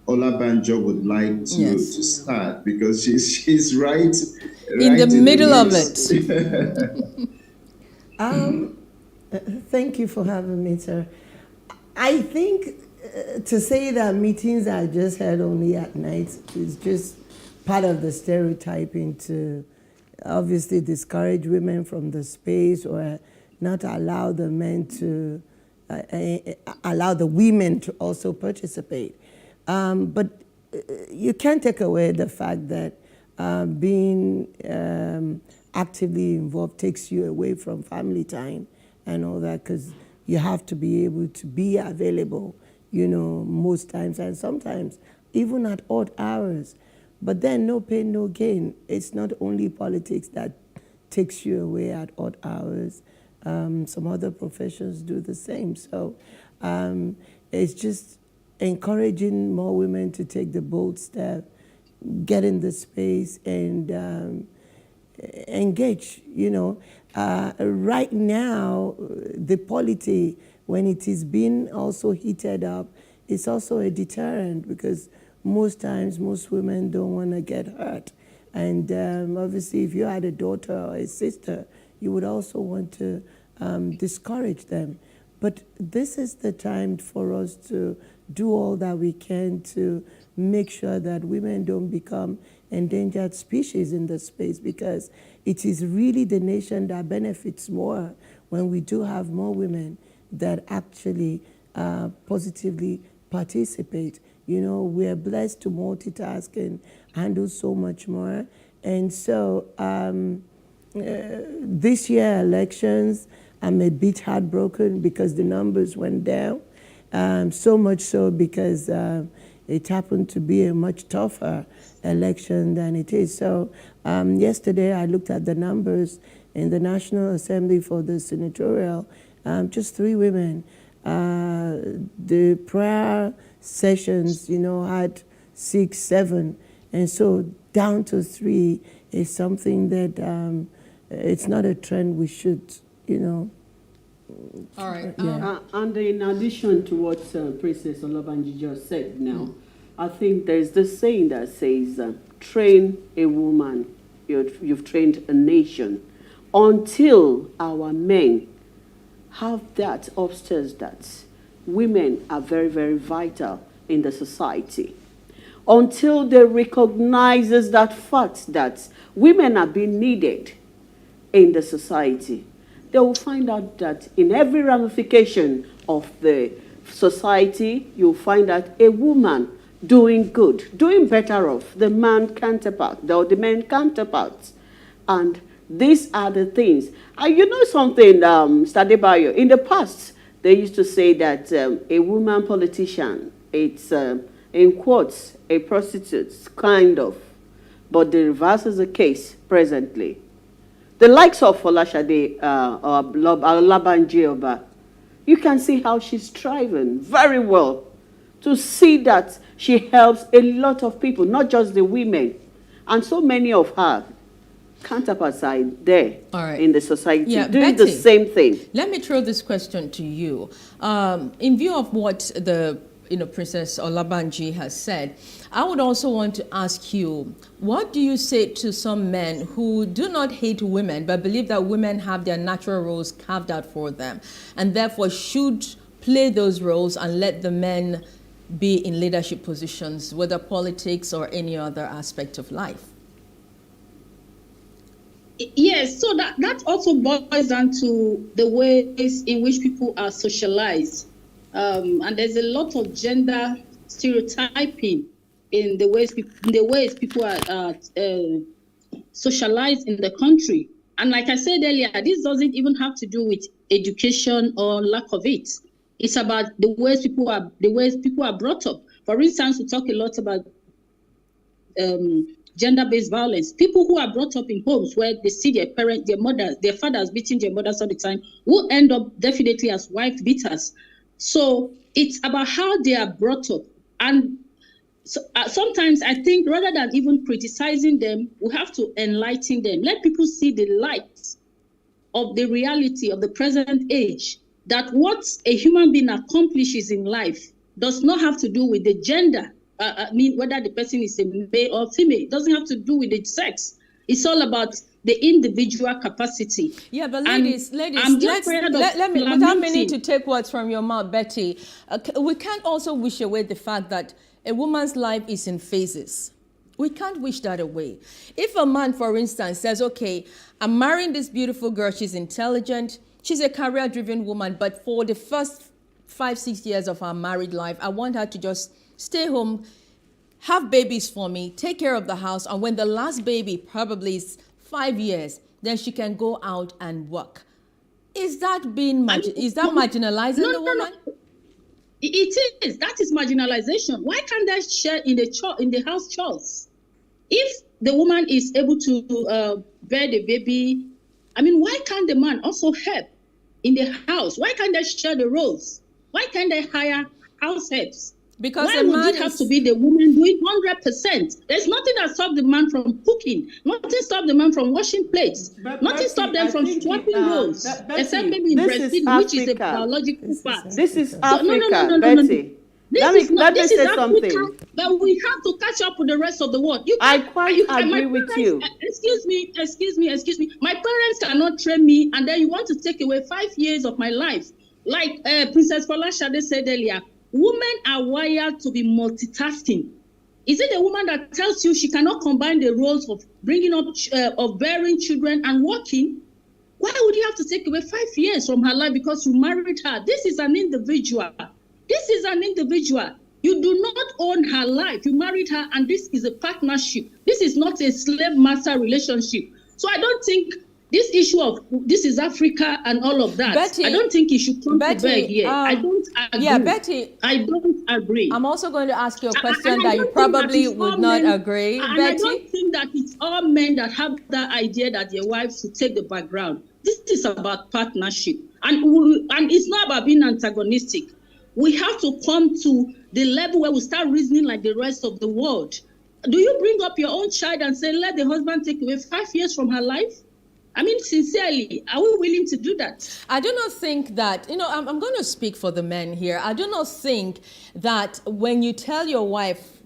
Olabanjo would like to start, because she's right in the middle of it. Thank you for having me, sir. I think to say that meetings are just held only at night is just part of the stereotyping to obviously discourage women from the space, or not allow the men to allow the women to also participate. But you can't take away the fact that being actively involved takes you away from family time and all that, because you have to be able to be available, most times, and sometimes even at odd hours. But then no pain, no gain. It's not only politics that takes you away at odd hours. Some other professions do the same. So it's just encouraging more women to take the bold step, get in the space, and engage. Right now, the polity, when it is being also heated up, it's also a deterrent, because most times most women don't want to get hurt. And obviously, if you had a daughter or a sister, you would also want to discourage them. But this is the time for us to do all that we can to make sure that women don't become endangered species in the space, because it is really the nation that benefits more when we do have more women that actually positively participate. We're blessed to multitask and handle so much more. And so this year elections, I'm a bit heartbroken because the numbers went down. So much so because it happened to be a much tougher election than it is. So yesterday I looked at the numbers in the National Assembly for the senatorial, just 3 women. The prior sessions, had 6, 7. And so down to 3 is something that it's not a trend we should, All right. Yeah. And in addition to what Princess Olabanji just said now, I think there's this saying that says, train a woman, you've trained a nation. Until our men have that upstairs, that women are very, very vital in the society. Until they recognizes that fact that women are being needed in the society, they will find out that in every ramification of the society, you'll find that a woman doing good, doing better off the man counterpart, or the men counterparts. And these are the things. And you know something, Stadebayo, in the past, they used to say that a woman politician, it's in quotes, a prostitute, kind of. But the reverse is the case presently. The likes of Folashade or Labanji Oba, you can see how she's striving very well to see that she helps a lot of people, not just the women. And so many of her counterparts are there in the society doing the same thing. Let me throw this question to you. In view of what the Princess Olabanji has said, I would also want to ask you, what do you say to some men who do not hate women but believe that women have their natural roles carved out for them and therefore should play those roles and let the men be in leadership positions, whether politics or any other aspect of life? Yes, so that also boils down to the ways in which people are socialized. And there's a lot of gender stereotyping in the ways people are socialized in the country. And like I said earlier, this doesn't even have to do with education or lack of it. It's about the ways people are brought up. For instance, we talk a lot about gender-based violence. People who are brought up in homes where they see their parents, their mothers, their fathers beating their mothers all the time will end up definitely as wife beaters. So it's about how they are brought up. And so, sometimes I think rather than even criticizing them, we have to enlighten them. Let people see the light of the reality of the present age, that what a human being accomplishes in life does not have to do with the gender. Whether the person is a male or female, it doesn't have to do with the sex. It's all about the individual capacity. Yeah, but ladies, let me, without meaning to take words from your mouth, Betty, we can't also wish away the fact that a woman's life is in phases. We can't wish that away. If a man, for instance, says, okay, I'm marrying this beautiful girl, she's intelligent, she's a career-driven woman, but for the first 5-6 years of our married life, I want her to just stay home, have babies for me, take care of the house, and when the last baby probably is 5 years, then she can go out and work. Is that being marginalizing the woman? No. It is. That is marginalization. Why can't they share in the house chores? If the woman is able to bear the baby, why can't the man also help in the house? Why can't they share the roles? Why can't they hire house helps? Because why would it have to be the woman doing 100%? There's nothing that stops the man from cooking. Nothing stops the man from washing plates. Nothing stops them from swapping roles. Except maybe in breastfeeding, which is a biological fact. This is Africa, Betty. Let me say something. But we have to catch up with the rest of the world. I quite agree with you. Excuse me. My parents cannot train me, and then you want to take away 5 years of my life. Like Princess Folashade said earlier, women are wired to be multitasking. Is it a woman that tells you she cannot combine the roles of bringing up, of bearing children and working? Why would you have to take away 5 years from her life because you married her? This is an individual. You do not own her life. You married her, and this is a partnership. This is not a slave-master relationship. So I don't think this issue of this is Africa and all of that, Betty, I don't think it should come to bear here. I don't agree. Yeah, Betty. I don't agree. I'm also going to ask you a question that you probably would not agree. And Betty? I don't think that it's all men that have that idea that their wives should take the background. This is about partnership. And it's not about being antagonistic. We have to come to the level where we start reasoning like the rest of the world. Do you bring up your own child and say, let the husband take away 5 years from her life? Sincerely, are we willing to do that? I do not think that, I'm going to speak for the men here. I do not think that when you tell your wife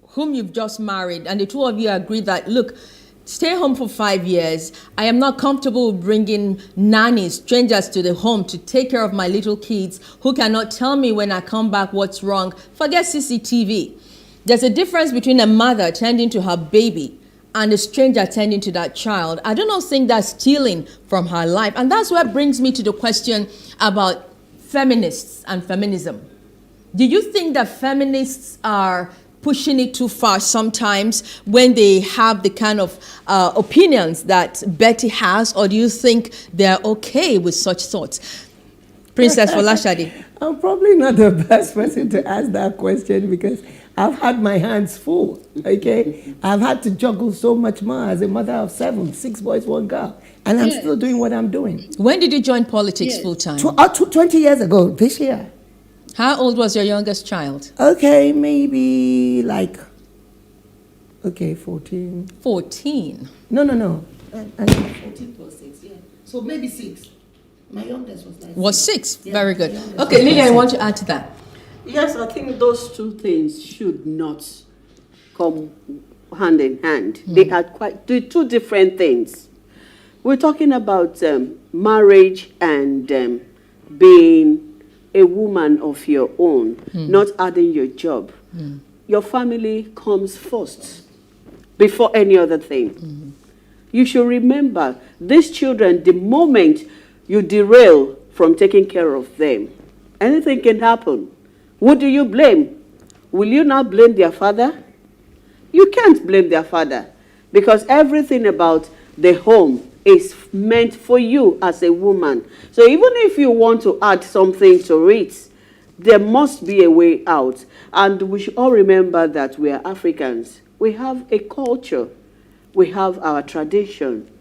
whom you've just married and the two of you agree that, look, stay home for 5 years. I am not comfortable bringing nannies, strangers to the home to take care of my little kids who cannot tell me when I come back what's wrong. Forget CCTV. There's a difference between a mother tending to her baby and a stranger tending to that child. I do not think that's stealing from her life. And that's what brings me to the question about feminists and feminism. Do you think that feminists are pushing it too far sometimes when they have the kind of opinions that Betty has, or do you think they're okay with such thoughts? Princess Folashade? I'm probably not the best person to ask that question because I've had my hands full, okay? I've had to juggle so much more as a mother of 7, 6 boys, 1 girl. And I'm still doing what I'm doing. When did you join politics full time? 20 years ago, this year. How old was your youngest child? Okay, maybe like, 14. 14? No. And 14 plus 6, yeah. So maybe 6. My youngest was like Was 6? Yeah, very good. youngest Okay, was Lily, I 6. want to add to that. Yes, I think those two things should not come hand in hand. They are quite two different things. We're talking about marriage and being a woman of your own, not adding your job. Your family comes first before any other thing. You should remember, these children, the moment you derail from taking care of them, anything can happen. Who do you blame? Will you not blame their father? You can't blame their father because everything about the home is meant for you as a woman. So even if you want to add something to it, there must be a way out. And we should all remember that we are Africans. We have a culture. We have our tradition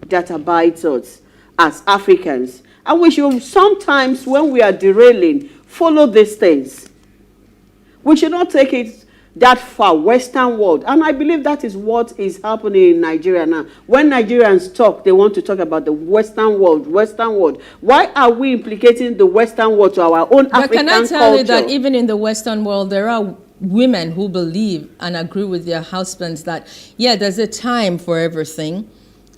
that abides us as Africans. And we should sometimes, when we are derailing, follow these things. We should not take it that far, Western world. And I believe that is what is happening in Nigeria now. When Nigerians talk, they want to talk about the Western world, Western world. Why are we implicating the Western world to our own But African can I tell culture? you that even in the Western world, there are women who believe and agree with their husbands that, yeah, there's a time for everything.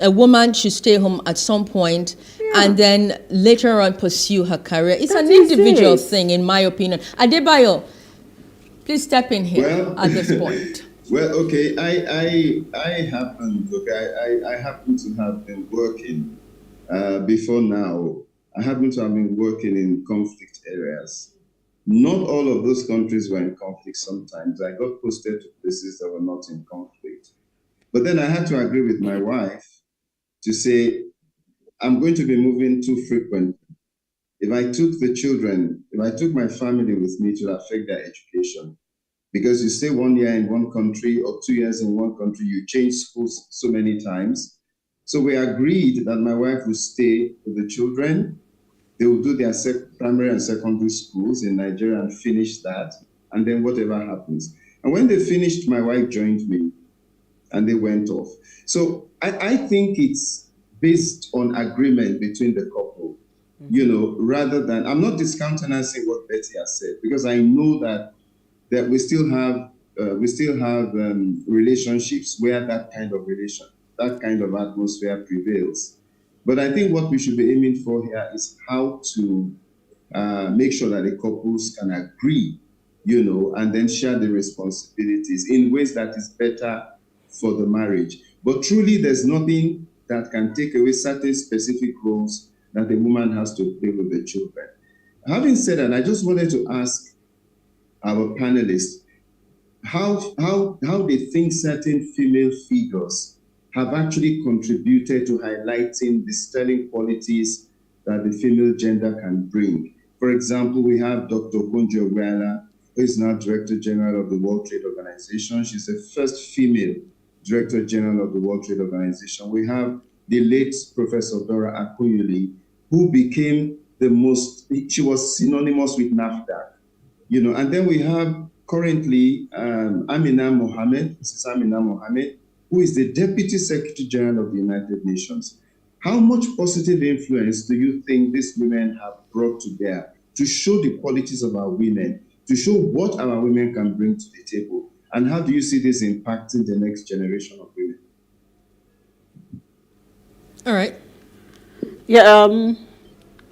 A woman should stay home at some point and then later on pursue her career. It's an individual thing, in my opinion. Adebayo, please step in here at this point. Well, okay, I happen to have been working before now. I happen to have been working in conflict areas. Not all of those countries were in conflict sometimes. I got posted to places that were not in conflict. But then I had to agree with my wife to say, I'm going to be moving too frequently. If I took the children, if I took my family with me, it would affect their education. Because you stay 1 year in one country or 2 years in one country, you change schools so many times. So we agreed that my wife would stay with the children. They will do their primary and secondary schools in Nigeria and finish that, and then whatever happens. And when they finished, my wife joined me, and they went off. So I think it's based on agreement between the couple, you know, rather than, I'm not discountenancing what Betty has said, because I know that we still have relationships where that kind of atmosphere prevails. But I think what we should be aiming for here is how to make sure that the couples can agree, you know, and then share the responsibilities in ways that is better for the marriage. But truly, there's nothing that can take away certain specific roles that the woman has to play with the children. Having said that, I just wanted to ask our panelists how they think certain female figures have actually contributed to highlighting the sterling qualities that the female gender can bring. For example, we have Dr. Okonjo Iweala, who is now Director General of the World Trade Organization. She's the first female Director General of the World Trade Organization. We have the late Professor Dora Akunyili, who became she was synonymous with NAFDAC, you know. And then we have currently Amina Mohammed, Mrs. Amina Mohammed, who is the Deputy Secretary General of the United Nations. How much positive influence do you think these women have brought to bear to show the qualities of our women, to show what our women can bring to the table? And how do you see this impacting the next generation of women? All right. Yeah,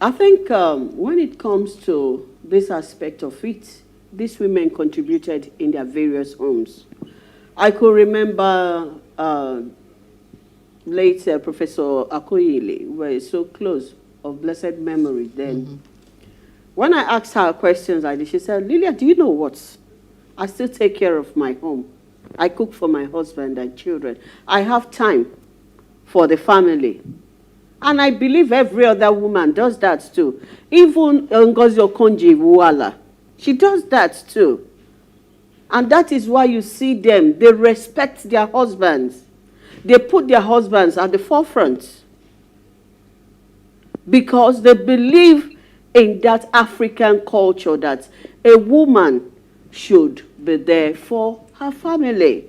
I think when it comes to this aspect of it, these women contributed in their various homes. I could remember late Professor Akoyele, we were so close, of blessed memory then. When I asked her questions like this, she said, Lilia, do you know what? I still take care of my home. I cook for my husband and children. I have time for the family. And I believe every other woman does that too. Even Ngozi Okonjo-Iweala, she does that too. And that is why you see them, they respect their husbands. They put their husbands at the forefront because they believe in that African culture that a woman should be there for her family.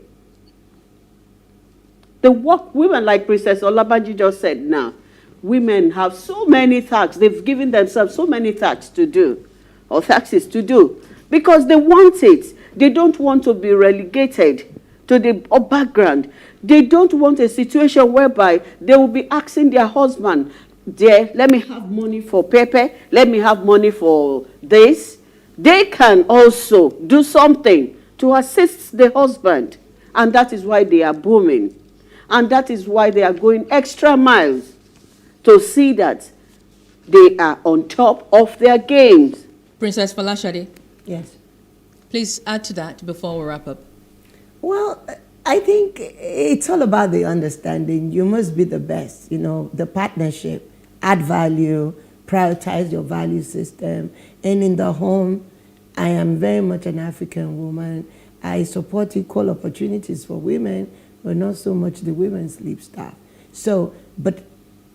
The work women, like Princess Olabanji just said now, women have so many tasks. They've given themselves so many tasks to do, or taxes to do, because they want it. They don't want to be relegated to the background. They don't want a situation whereby they will be asking their husband, "Dear, let me have money for paper. Let me have money for this." They can also do something to assist the husband. And that is why they are booming. And that is why they are going extra miles to see that they are on top of their games. Princess Falashade. Yes. Please add to that before we wrap up. Well, I think it's all about the understanding. You must be the best, the partnership, add value, prioritize your value system. And in the home, I am very much an African woman. I support equal opportunities for women, but not so much the women's sleep staff. So, but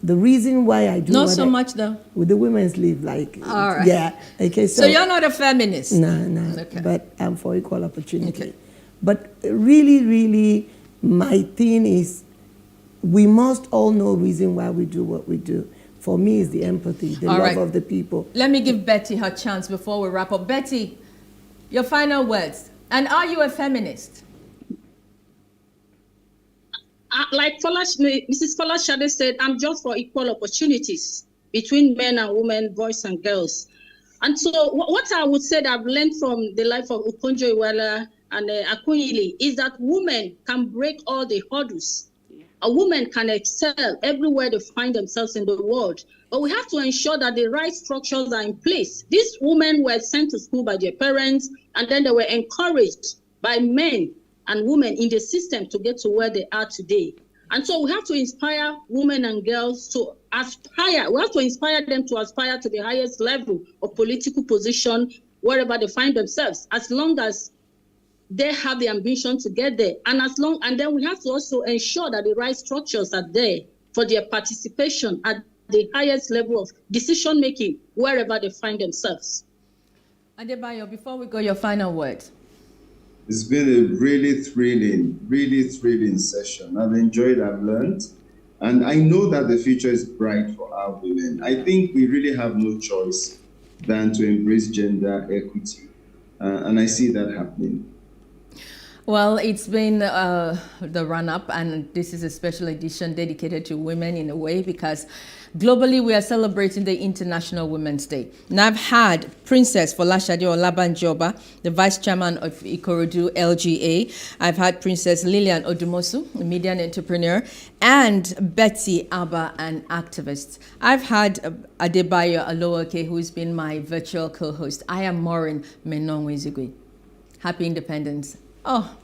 the reason why I do not so much though with the women's leave, like all right, yeah, okay. So you're not a feminist? No, okay. But I'm for equal opportunity. Okay. But really, my thing is, we must all know reason why we do what we do. For me, is the empathy, the love of the people. Let me give Betty her chance before we wrap up. Betty, your final words. And are you a feminist? Like Mrs. Falashade said, I'm just for equal opportunities between men and women, boys and girls. And so what I would say that I've learned from the life of Okonjo-Iweala and Akunyili is that women can break all the hurdles. A woman can excel everywhere they find themselves in the world. But we have to ensure that the right structures are in place. These women were sent to school by their parents, and then they were encouraged by men and women in the system to get to where they are today. And so we have to inspire women and girls to aspire. We have to inspire them to aspire to the highest level of political position wherever they find themselves, as long as they have the ambition to get there. And then we have to also ensure that the right structures are there for their participation at the highest level of decision making wherever they find themselves. Adebayo, before we go, your final words. It's been a really thrilling session. I've enjoyed, I've learned, and I know that the future is bright for our women. I think we really have no choice than to embrace gender equity, and I see that happening. Well, it's been the run-up, and this is a special edition dedicated to women in a way, because globally we are celebrating the International Women's Day. Now I've had Princess Falashade Olabanjoba, the Vice Chairman of Ikorodu LGA. I've had Princess Lillian Odumosu, a media and entrepreneur, and Betty Abba, an activist. I've had Adebayo Alowoke, who's been my virtual co-host. I am Maureen Menonwe-Zigwe. Happy Independence. Oh,